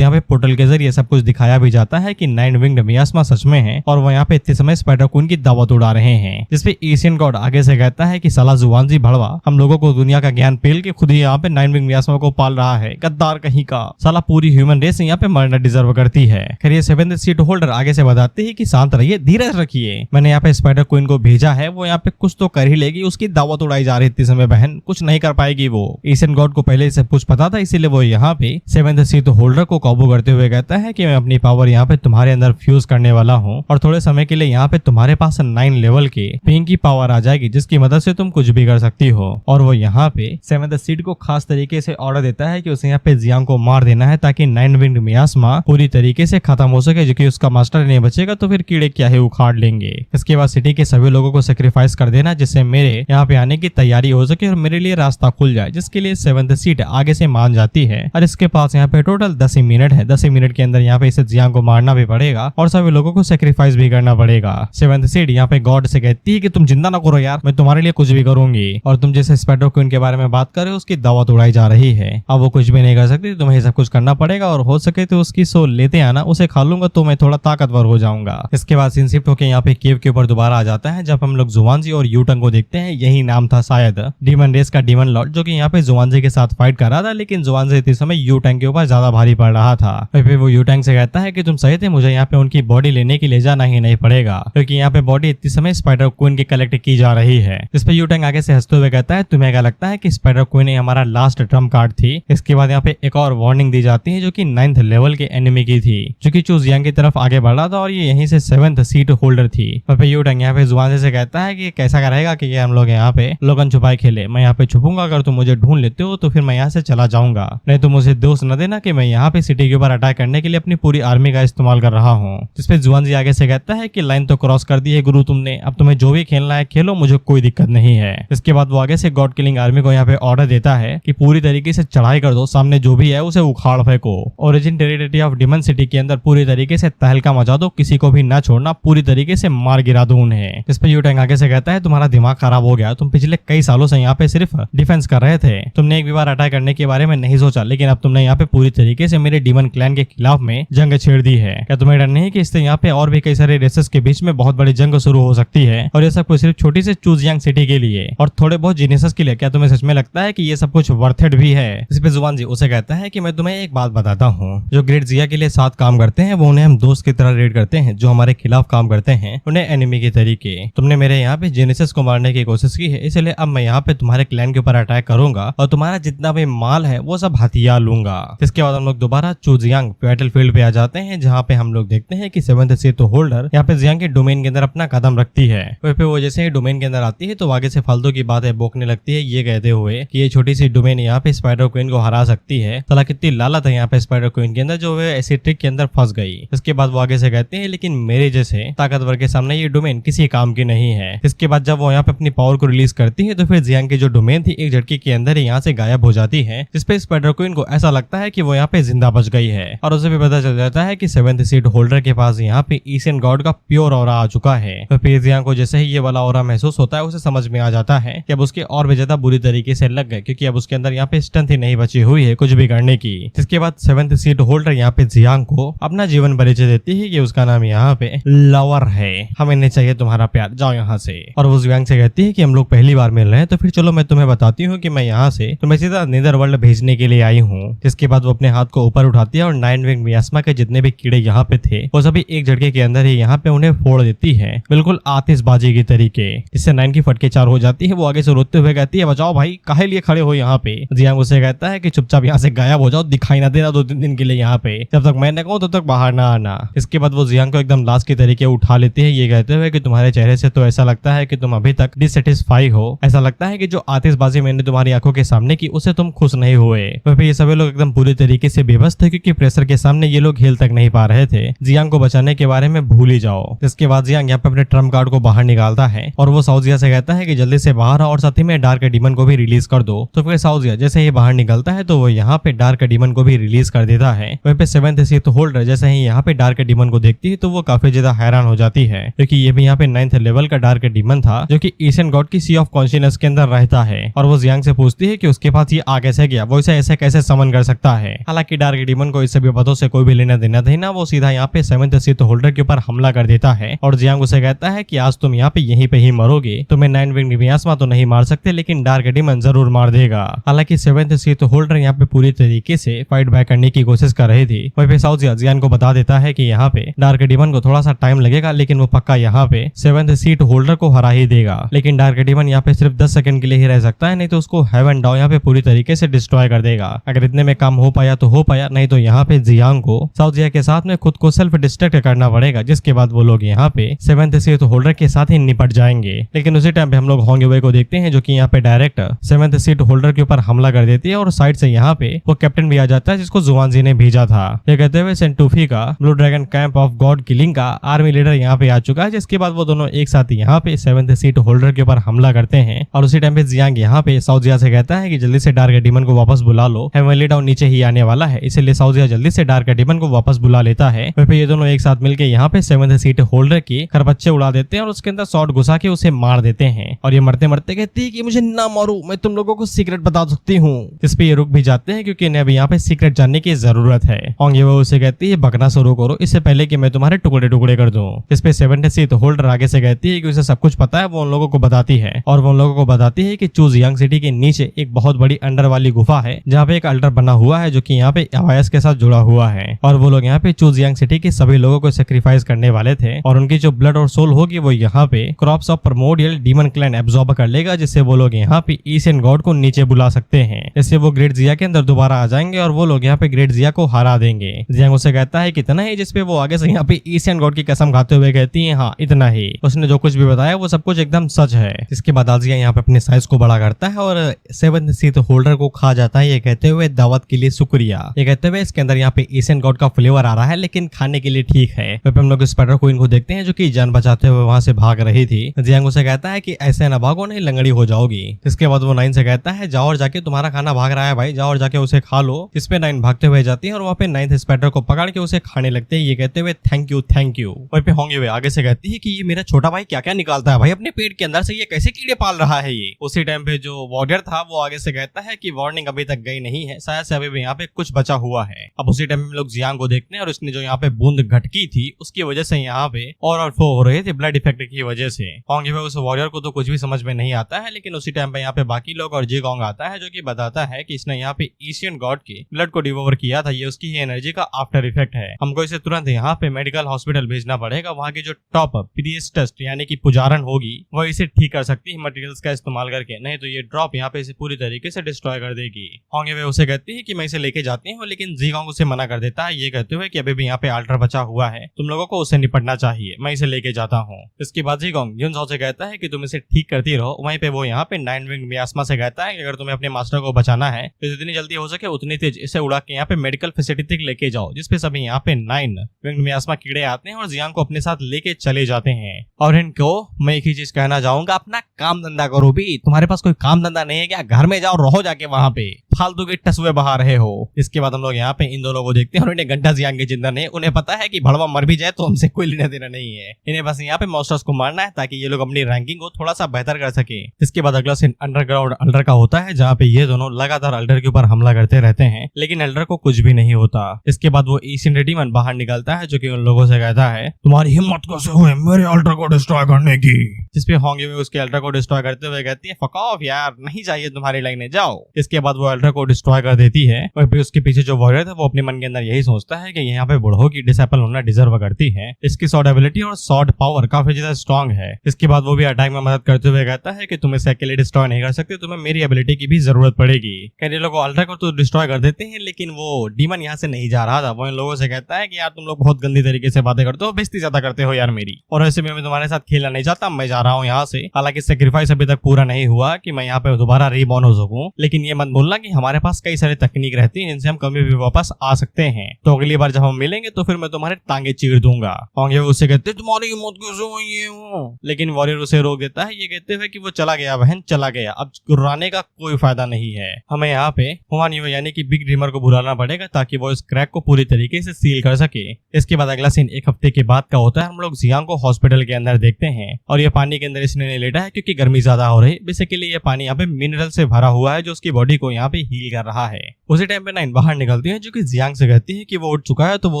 यहाँ पे पोर्टल के जरिए सब कुछ दिखाया भी जाता है कि 9 विंग्ड मियास्मा सच में है और वो यहाँ पे इतने समय स्पाइडर क्वीन की दावत उड़ा रहे हैं। जिसपे एशियन गॉड आगे से कहता है कि साला जुवानजी भड़वा हम लोगों को दुनिया का ज्ञान पेल के खुद ही यहाँ पे 9 विंग्ड मियास्मा को पाल रहा है। गद्दार कहीं का, साला पूरी ह्यूमन रेस यहाँ पे मरना डिजर्व करती है। खैर ये 7th सीट होल्डर आगे से बताते हैं कि शांत रहिए, धीरज रखिए, मैंने यहाँ पे स्पाइडर क्वीन को भेजा है, वो यहाँ पे कुछ तो कर ही लेगी, उसकी दावत उड़ाई जा रही इतने समय बहन, कुछ नहीं कर पाएगी वो। एशियन गॉड को पहले से कुछ पता था, इसीलिए वो यहाँ पे 7th सीट होल्डर को काबू करते हुए कहता है कि मैं अपनी पावर यहाँ पे तुम्हारे अंदर फ्यूज करने वाला हूँ और थोड़े समय के लिए यहाँ पे तुम्हारे पास 9 लेवल के पिंक की पावर आ जाएगी जिसकी मदद से तुम कुछ भी कर सकती हो। और वो यहाँ पे 7th सीट को खास तरीके से ऑर्डर देता है कि उसे यहाँ पे जियांग को मार देना है ताकि 9 विंग्ड मियास्मा पूरी तरीके से खत्म हो सके। जो कि उसका मास्टर नहीं बचेगा तो फिर कीड़े क्या है उखाड़ लेंगे। इसके बाद सिटी के सभी लोगों को सेक्रीफाइस कर देना जिससे मेरे यहाँ पे आने की तैयारी हो सके और मेरे लिए रास्ता खुल जाए, जिसके लिए 7th सीट आगे से मान जाती है। और इसके पास यहाँ पे टोटल 10 ही मिनट है। 10 ही मिनट के अंदर यहाँ पे इसे जियांग को मारना भी पड़ेगा और सभी लोगों को सेक्रीफाइस भी करना पड़ेगा। 7th सीट यहाँ पे गॉड से कहती है कि तुम जिंदा ना करो यार, मैं तुम्हारे लिए कुछ भी करूंगी और तुम जैसे स्पाइडर क्वीन के बारे में बात कर रहे हो उसकी दावत उड़ाई जा रही है। अब वो कुछ भी नहीं कर सकती, तुम्हें सब कुछ करना पड़ेगा और हो सके तो उसकी सोल लेते आना, उसे खा लूंगा तो मैं थोड़ा ताकतवर हो जाऊंगा। इसके बाद सीन शिफ्ट होकर यहाँ पे केव के ऊपर दोबारा आ जाता है जब हम लोग जुवानजी और यूटंग को देखते हैं। यही नाम था शायद डीमन रेस का डीमन लॉर्ड, जो कि यहाँ पे जुवानजी के साथ फाइट कर रहा था, लेकिन जुवानजी इस समय यूटंग के ऊपर ज्यादा भारी पड़ रहा था। फिर वो यूटंग से कहता है कि तुम सही थे, मुझे यहाँ पे उनकी बॉडी लेने के लिए जाना ही नहीं पड़ेगा क्योंकि यहाँ पे बॉडी इतनी समय स्पाइडर क्वीन की कलेक्ट की जा रही है। इस पे यूटंग आगे से हंसते हुए कहता है तुम्हें क्या लगता है कि स्पाइडर क्वीन हमारा लास्ट ट्रम्प कार्ड थी। इसके बाद यहाँ पे एक और वार्निंग दी जाती है जो कि 9th लेवल के एनिमी की थी जो कि चू जियांग की तरफ आगे बढ़ रहा था और ये यहीं से 7th सीट होल्डर थी। फिर यूटंग यहाँ पे जुवानजी से कहता है कि कैसा रहेगा कि हम लोग यहाँ पे लोगन छुपाई खेले, मैं यहाँ पे छुपूंगा, अगर तुम मुझे ढूंढ लेते हो तो फिर मैं यहाँ से चला जाऊंगा, नहीं तो मुझे दोष न देना कि मैं यहाँ पे सिटी के ऊपर अटैक करने के लिए अपनी पूरी आर्मी का इस्तेमाल कर रहा हूँ। जिसपे जुवानजी आगे से कहता है कि लाइन तो क्रॉस कर दी है गुरु तुमने, अब तुम्हें जो भी खेलना है खेलो, मुझे कोई दिक्कत नहीं है। इसके बाद वो आगे से गॉड किलिंग आर्मी को यहाँ पे ऑर्डर देता है कि पूरी तरीके से चढ़ाई कर दो, सामने जो भी है उसे उखाड़ फेंको। Origin territory of demon city के अंदर पूरी तरीके से तहलका मचा दो, किसी को भी ना छोड़ना, पूरी तरीके से मार गिरा दो उन्हें। इस पे यूटंग आगे से कहता है तुम्हारा दिमाग खराब हो गया, तुम पिछले कई सालों से यहाँ पे सिर्फ डिफेंस कर रहे थे, तुमने एक भी बार अटैक करने के बारे में नहीं सोचा, लेकिन अब तुमने यहाँ पे पूरी तरीके से मेरे डीमन क्लैन के खिलाफ में जंग छेड़ दी है। क्या तुम्हें डर नहीं कि इससे यहाँ पे और भी कई सारे रेसेस के बीच में बहुत बड़ी जंग शुरू हो सकती है और ये सब कुछ सिर्फ छोटी से चू जियांग सिटी के लिए और थोड़े बहुत जीनियसेस के लिए? क्या तुम्हें सच में लगता है कि ये सब कुछ वर्थ इट भी है? इस पे जुवानजी उसे कहता है कि मैं तुम्हें एक बात बताता हूँ, जो ग्रेट जिया के लिए साथ काम करते हैं वो उन्हें हम दोस्त की तरह रेड करते हैं, जो हमारे खिलाफ काम करते हैं उन्हें एनिमी के तरीके। तुमने मेरे यहाँ पे जेनेसिस को मारने की कोशिश की है, इसलिए अब मैं यहाँ पे तुम्हारे क्लैन के ऊपर अटैक करूंगा और तुम्हारा जितना भी माल है वो सब हथियार लूंगा। इसके बाद हम लोग दोबारा चू जियांग बैटल फील्ड पे आ जाते हैं जहाँ पे हम लोग देखते हैं कि 7th सीट होल्डर यहाँ पे जियांग के डोमेन के अंदर अपना कदम रखती है। फिर वो जैसे ही डोमेन के अंदर आती है तो आगे से फालतू की बातें बोकने लगती है, ये कहते हुए कि ये छोटी सी डोमेन यहाँ पे स्पाइडर क्वीन को हरा सकती है। साला कितनी लालत है यहाँ पे स्पाइडर क्वीन के अंदर जो वे ऐसी ट्रिक के अंदर फंस गई। इसके बाद वो आगे से कहते हैं लेकिन मेरे जैसे ताकतवर के सामने ये डोमेन किसी काम की नहीं है। इसके बाद जब वो यहाँ पे अपनी पावर को रिलीज करती है तो फिर जियांग की जो डोमेन थी एक झटके के अंदर ही यहाँ से गायब हो जाती है, जिसपे स्पाइडर क्वीन को ऐसा लगता है कि वो यहाँ पे जिंदा बच गई है और उसे भी पता चल जाता है कि 7th सीट होल्डर के पास यहाँ पे एशियन गॉड का प्योर ऑरा आ चुका है। तो फिर जियांग को जैसे ही ये वाला ऑरा महसूस होता है उसे समझ में आ जाता है कि अब उसके और भी ज्यादा बुरी तरीके से लग गए, क्योंकि अब उसके अंदर यहाँ पे स्ट्रेंथ ही नहीं बची हुई है कुछ भी करने की। इसके बाद 7th सीट होल्डर यहाँ पे जियांग को अपना जीवन परिचय देती है कि उसका नाम यहाँ पे लवर है, हमें नहीं चाहिए तुम्हारा प्यार, जाओ यहाँ से। और वो जियांग से कहती है कि हम लोग पहली बार मिल रहे हैं तो फिर चलो मैं तुम्हें बताती हूँ कि मैं यहाँ से तुम्हें सीधा नीदरवर्ल्ड भेजने के लिए आई हूँ। जिसके बाद वो अपने हाथ को ऊपर उठाती है और 9 विंग्ड मियास्मा के जितने भी कीड़े यहाँ पे थे वो सभी एक झटके के अंदर ही यहाँ पे उन्हें फोड़ देती है, बिल्कुल आतिशबाजी की तरीके, जिससे 9 की फटके 4 हो जाती है। वो आगे से रोते हुए कहती है बचाओ भाई, काहे लिए खड़े हो यहाँ पे? जियांग उसे कहता है कि चुपचाप यहाँ से गायब हो जाओ, दिखाई ना देना 2-3 दिन के लिए यहाँ पे, जब तक मैं न कहूँ तब तक बाहर ना आना। इसके बाद वो जियांग को एकदम लाश के तरीके उठा लेती है, ये कहते हुए कि तुम्हारे चेहरे से तो ऐसा लगता है कि तुम अभी तक डिससेटिस्फाई हो, ऐसा लगता है कि जो आतिशबाजी मैंने तुम्हारे तुम्हारी आंखों के सामने की उससे तुम खुश नहीं हुए। वह ये सभी लोग एकदम पूरी तरीके से बेबस थे क्योंकि प्रेशर के सामने ये लोग हिल तक नहीं पा रहे थे। जियांग को बचाने के बारे में भूल ही जाओ। इसके बाद जियांग यहाँ पे अपने ट्रम्प कार्ड को बाहर निकालता है और वो साउजिया से कहता है कि जल्दी से बाहर आओ और साथ ही में डार्क डीमन को भी रिलीज कर दो। तो फिर साउजिया जैसे ही बाहर निकलता है तो वो यहाँ पे डार्क डीमन को भी रिलीज कर देता है। वहीं पे सेवेंथ सीथ होल्डर जैसे ही यहाँ पे डार्क डीमन को देखती है तो वो काफी ज्यादा हैरान हो जाती है क्योंकि ये भी यहाँ पे 9th लेवल का डार्क डीमन था जो कि एशियन गॉड की सी ऑफ कॉन्शियसनेस के अंदर रहता है। और वो जियांग से पूछती है कि उसके पास ये आ कैसे गया, वो इसे ऐसे कैसे समन कर सकता है। हालांकि डार्क डीमन को इस सभी बातों से कोई भी लेना देना नहीं ना, वो सीधा यहाँ पे 7th सीथ होल्डर के ऊपर हमला कर देता है और जियांग उसे कहता है कि आज तुम यहाँ पे यहीं पे ही मरोगे। तुम्हें 9 विंग्ड मियास्मा तो नहीं मार सकते लेकिन डार्क डीमन जरूर मार देगा। हालांकि 7th सीथ होल्डर यहाँ पे पूरी तरीके से फाइट बैक करने की कोशिश कर रही थी। वहीं पे साउजिया जियांग को बता देता है कि यहाँ पे डार्क डीमन को थोड़ा सा टाइम लगेगा लेकिन वो पक्का यहाँ पे 7th सीथ होल्डर को हरा ही देगा। लेकिन डार्क डीमन यहाँ पे सिर्फ 10 सेकंड के लिए ही रह सकता है, नहीं तो उसको हेवन डाउ यहाँ पे पूरी तरीके से डिस्ट्रॉय कर देगा। अगर इतने में काम हो पाया तो हो पाया, नहीं तो यहाँ पे जियांग को साउजिया के साथ में खुद को सेल्फ डिस्ट्रैक्ट करना पड़ेगा, जिसके बाद वो लोग यहाँ पे 7th सीथ होल्डर के साथ ही निपट जाएंगे। लेकिन उसी टाइम पे हम लोग होंग वे को देखते हैं जो कि यहाँ पे डायरेक्ट 7th सीथ होल्डर के ऊपर हमला कर देती है और साइड से यहाँ पे वो कैप्टन भी आ जाता है जिसको जुआनजी ने भेजा था। ये कहते हुए सेंटूफी का blue dragon camp of God killing का आर्मी लीडर यहाँ पे आ चुका है, जिसके बाद वो दोनों एक साथ यहाँ पे 7th सीथ होल्डर के ऊपर हमला करते हैं। और उसी टाइम पे जियांग यहाँ पे साउजिया से कहता है कि जल्दी से डार्क डीमन को वापस बुला लो, हेवनली डाउन नीचे ही आने वाला है। इसलिए साउजिया जल्दी से डार्क डीमन को वापस बुला लेता है। फिर ये दोनों एक साथ मिलकर यहाँ पे 7th सीथ होल्डर की खरबच्चे उड़ा देते हैं और उसके अंदर शॉट घुसा के उसे मार देते हैं। और ये मरते मरते कहती है कि मुझे ना मारो, मैं तुम लोगों को सीक्रेट बता सकती हूँ। इस पे ये रुक भी जाते हैं क्योंकि इन्हें अभी यहाँ पे सीक्रेट जानने की जरूरत है। होंग वो उसे कहती है बकना शुरू करो इससे पहले कि मैं तुम्हारे टुकड़े टुकड़े कर दूं। इस पे 7th सीथ होल्डर आगे से कहती है कि उसे सब कुछ पता है, वो उन लोगों को बताती है और वो उन लोगों को बताती है कि चू जियांग सिटी के नीचे एक बहुत बड़ी अंडर वाली गुफा है जहाँ पे एक अल्टर बना हुआ है जो कि यहाँ पे अवायस के साथ जुड़ा हुआ है। और वो लोग यहाँ पे चू जियांग सिटी के सभी लोगों को सेक्रीफाइस करने वाले थे और उनकी जो ब्लड और सोल होगी वो यहाँ पे crops of primordial demon clan absorb कर लेगा, जिससे वो लोग यहाँ पे एशियन गॉड को नीचे बुला सकते हैं। इससे वो ग्रेट जिया के अंदर दोबारा आ जाएंगे और वो लोग यहाँ पे ग्रेट जिया को हरा देंगे। जियांग उसे कहता है कितना ही, जिसपे वो आगे से यहाँ पे एशियन गॉड की कसम खाते हुए कहती है हाँ इतना ही, उसने जो कुछ भी बताया वो सब कुछ एकदम सच है। इसके बाद आजिया यहाँ पे अपने साइज को बड़ा करता है और 7th सीथ होल्डर को खा जाता है, ये कहते हुए दावत के लिए शुक्रिया। ये कहते हुए इसके अंदर यहाँ पे एशियन गॉड का फ्लेवर आ रहा है लेकिन खाने के लिए ठीक है। वहीं हम लोग स्पाइडर क्वीन को देखते हैं जो कि जान बचाते हुए वहां से भाग रही थी। जियांग उसे कहता है कि ऐसे ना भागो नहीं लंगड़ी हो जाओगी। इसके बाद वो 9 से कहता है जाओ और जाके तुम्हारा खाना भाग रहा है भाई, जाओ और जाके उसे खा लो। इस पे 9 भागते हुए जाती है और वहाँ पे 9th स्पाइडर को पकड़ के उसे खाने लगते हैं, ये कहते हुए थैंक यू थैंक यू। वहीं पे होंगे वे आगे से कहती है कि ये मेरा छोटा भाई क्या क्या निकालता है भाई अपने पेट के अंदर से, ये कैसे कीड़े पाल रहा है ये। उसी टाइम पे जो वॉरियर था वो आगे से कहता है कि वार्निंग अभी तक गई नहीं है, शायद से अभी भी यहाँ पे कुछ बचा हुआ है। अब उसी टाइम पे हम लोग जियांग को देखते हैं और उसने जो यहाँ पे बूंद घटकी थी उसकी वजह से यहाँ पे और फ्लो हो रहे थे ब्लड इफेक्ट की वजह से। होंगे वे उस वॉरियर को तो कुछ भी समझ में नहीं आता है, लेकिन उसी टाइम पे यहाँ पे बाकी लोग और जीगोंग आता है जो कि बताता है कि इसने यहाँ पे एशियन गॉड के ब्लड को डिवोवर किया था, ये उसकी ही एनर्जी का आफ्टर इफेक्ट है। हमको इसे तुरंत यहाँ पे मेडिकल हॉस्पिटल भेजना पड़ेगा, वहाँ की जो टॉप प्रीस्टेस यानी कि पुजारन होगी वो इसे ठीक कर सकती है मटेरियल्स का इस्तेमाल करके, नहीं तो ये ड्रॉप यहाँ पे इसे पूरी तरीके से डिस्ट्रॉय कर देगी। होंगे वे उसे कहती है कि मैं इसे लेके जाती हूँ, लेकिन जीगोंग उसे मना कर देता है, ये कहते हुए कि अभी भी यहाँ पे अल्टर बचा हुआ है, तुम लोगों को उससे निपटना चाहिए, मैं इसे लेके जाता हूँ। इसके बाद जीगोंग युनसाओ से कहता है कि तुम इसे ठीक करती रहो। वहीं पे वो यहाँ पे 9 विंग्ड मियास्मा से कहता है कि अगर तुम्हें अपने मास्टर को बचाना है तो जितनी जल्दी हो सके उतनी तेज इसे उड़ा के यहाँ पे मेडिकल फैसिलिटी तक लेके जाओ, जिसपे सभी यहाँ पे 9 विंग्ड मियास्मा कीड़े आते हैं और जियांग को अपने साथ लेके चले जाते हैं। और इनको मैं एक ही चीज कहना चाहूंगा, अपना काम धंधा करो भी, तुम्हारे पास कोई काम धंधा नहीं है क्या? घर में जाओ रहो जाके वहां पे, फालतू के टसुए बहा रहे हो। इसके बाद हम लोग यहाँ पे इन दोनों को देखते हैं और इन्हें घंटा जियांग की चिंता नहीं, उन्हें पता है कि भड़वा मर भी जाए तो हमसे कोई लेना देना नहीं है, इन्हें बस यहाँ पे मॉन्स्टर्स को मारना है ताकि ये लोग अपनी रैंकिंग को थोड़ा सा बेहतर कर सके। इसके बाद अगला सीन अंडरग्राउंड अल्टर का होता है जहाँ पे ये दोनों लगातार अल्टर के ऊपर हमला करते रहते हैं, लेकिन अल्टर को कुछ भी नहीं होता। इसके बाद वो एशियन डीमन बाहर निकलता है जो कि उन लोगों से कहता है तुम्हारी हिम्मत कैसे हुई मेरे अल्टर को डिस्ट्रॉय करने की। जिसपे होंगे उसके अल्टर को डिस्ट्रॉय करते हुए कहती है फक ऑफ यार, नहीं चाहिए तुम्हारी लाइनें, जाओ। इसके बाद वो अल्टर अल्ट्रा को डिस्ट्रॉय कर देती है। और फिर उसके पीछे जो वॉरियर था वो अपने मन के अंदर यही सोचता है कि यहाँ पे बूढ़ों की डिसेबल होना डिजर्व करती है। इसकी स्वॉर्ड एबिलिटी और स्वॉर्ड पावर काफी ज्यादा स्ट्रॉन्ग है। इसके बाद वो भी अटैक में मदद करते हुए कहता है कि तुम इसे अकेले डिस्ट्रॉय नहीं कर सकते, तुम्हें मेरी एबिलिटी की भी जरूरत पड़ेगी। कहने लोगों अल्ट्रा को तो डिस्ट्रॉय कर देते हैं, लेकिन वो डीमन यहाँ से नहीं जा रहा था। वो इन लोगों से कहता है कि यार तुम लोग बहुत गंदी तरीके से बातें करते हो, बेइज्जती ज्यादा करते हो यार मेरी, और ऐसे में मैं तुम्हारे साथ खेलना नहीं चाहता, मैं जा रहा हूँ यहाँ से। हालांकि सेक्रीफाइस अभी तक पूरा नहीं हुआ कि मैं यहाँ पे दोबारा रीबॉर्न हो सकूं, लेकिन ये मत भूलना कि हमारे पास कई सारी तकनीक रहती है जिनसे हम कभी भी वापस आ सकते हैं। तो अगली बार जब हम मिलेंगे तो फिर मैं तुम्हारे टांगे चीर दूंगा। और उससे कहते तुम्हारी मौत कैसे हुई है, लेकिन वॉरियर उसे रोक देता है ये कहते हुए कि वो चला गया बहन, चला गया, अब गुर्राने का कोई फायदा नहीं है। हमें यहाँ पे हुआन यू यानी कि बिग ड्रीमर को बुलाना पड़ेगा ताकि वो इस क्रैक को पूरी तरीके से सील कर सके। इसके बाद अगला सीन एक हफ्ते के बाद का होता है। हम लोग जियांग को हॉस्पिटल के अंदर देखते हैं और ये पानी के अंदर इसने नहीं लेटा है क्योंकि गर्मी ज्यादा हो रही। बेसिकली ये पानी यहाँ पे मिनरल से भरा हुआ है जो उसकी बॉडी को यहाँ पे हील कर रहा है। उसी टाइम पे नाइन बाहर निकलती है जो कि जियांग से कहती है कि वो उठ चुका है, तो वो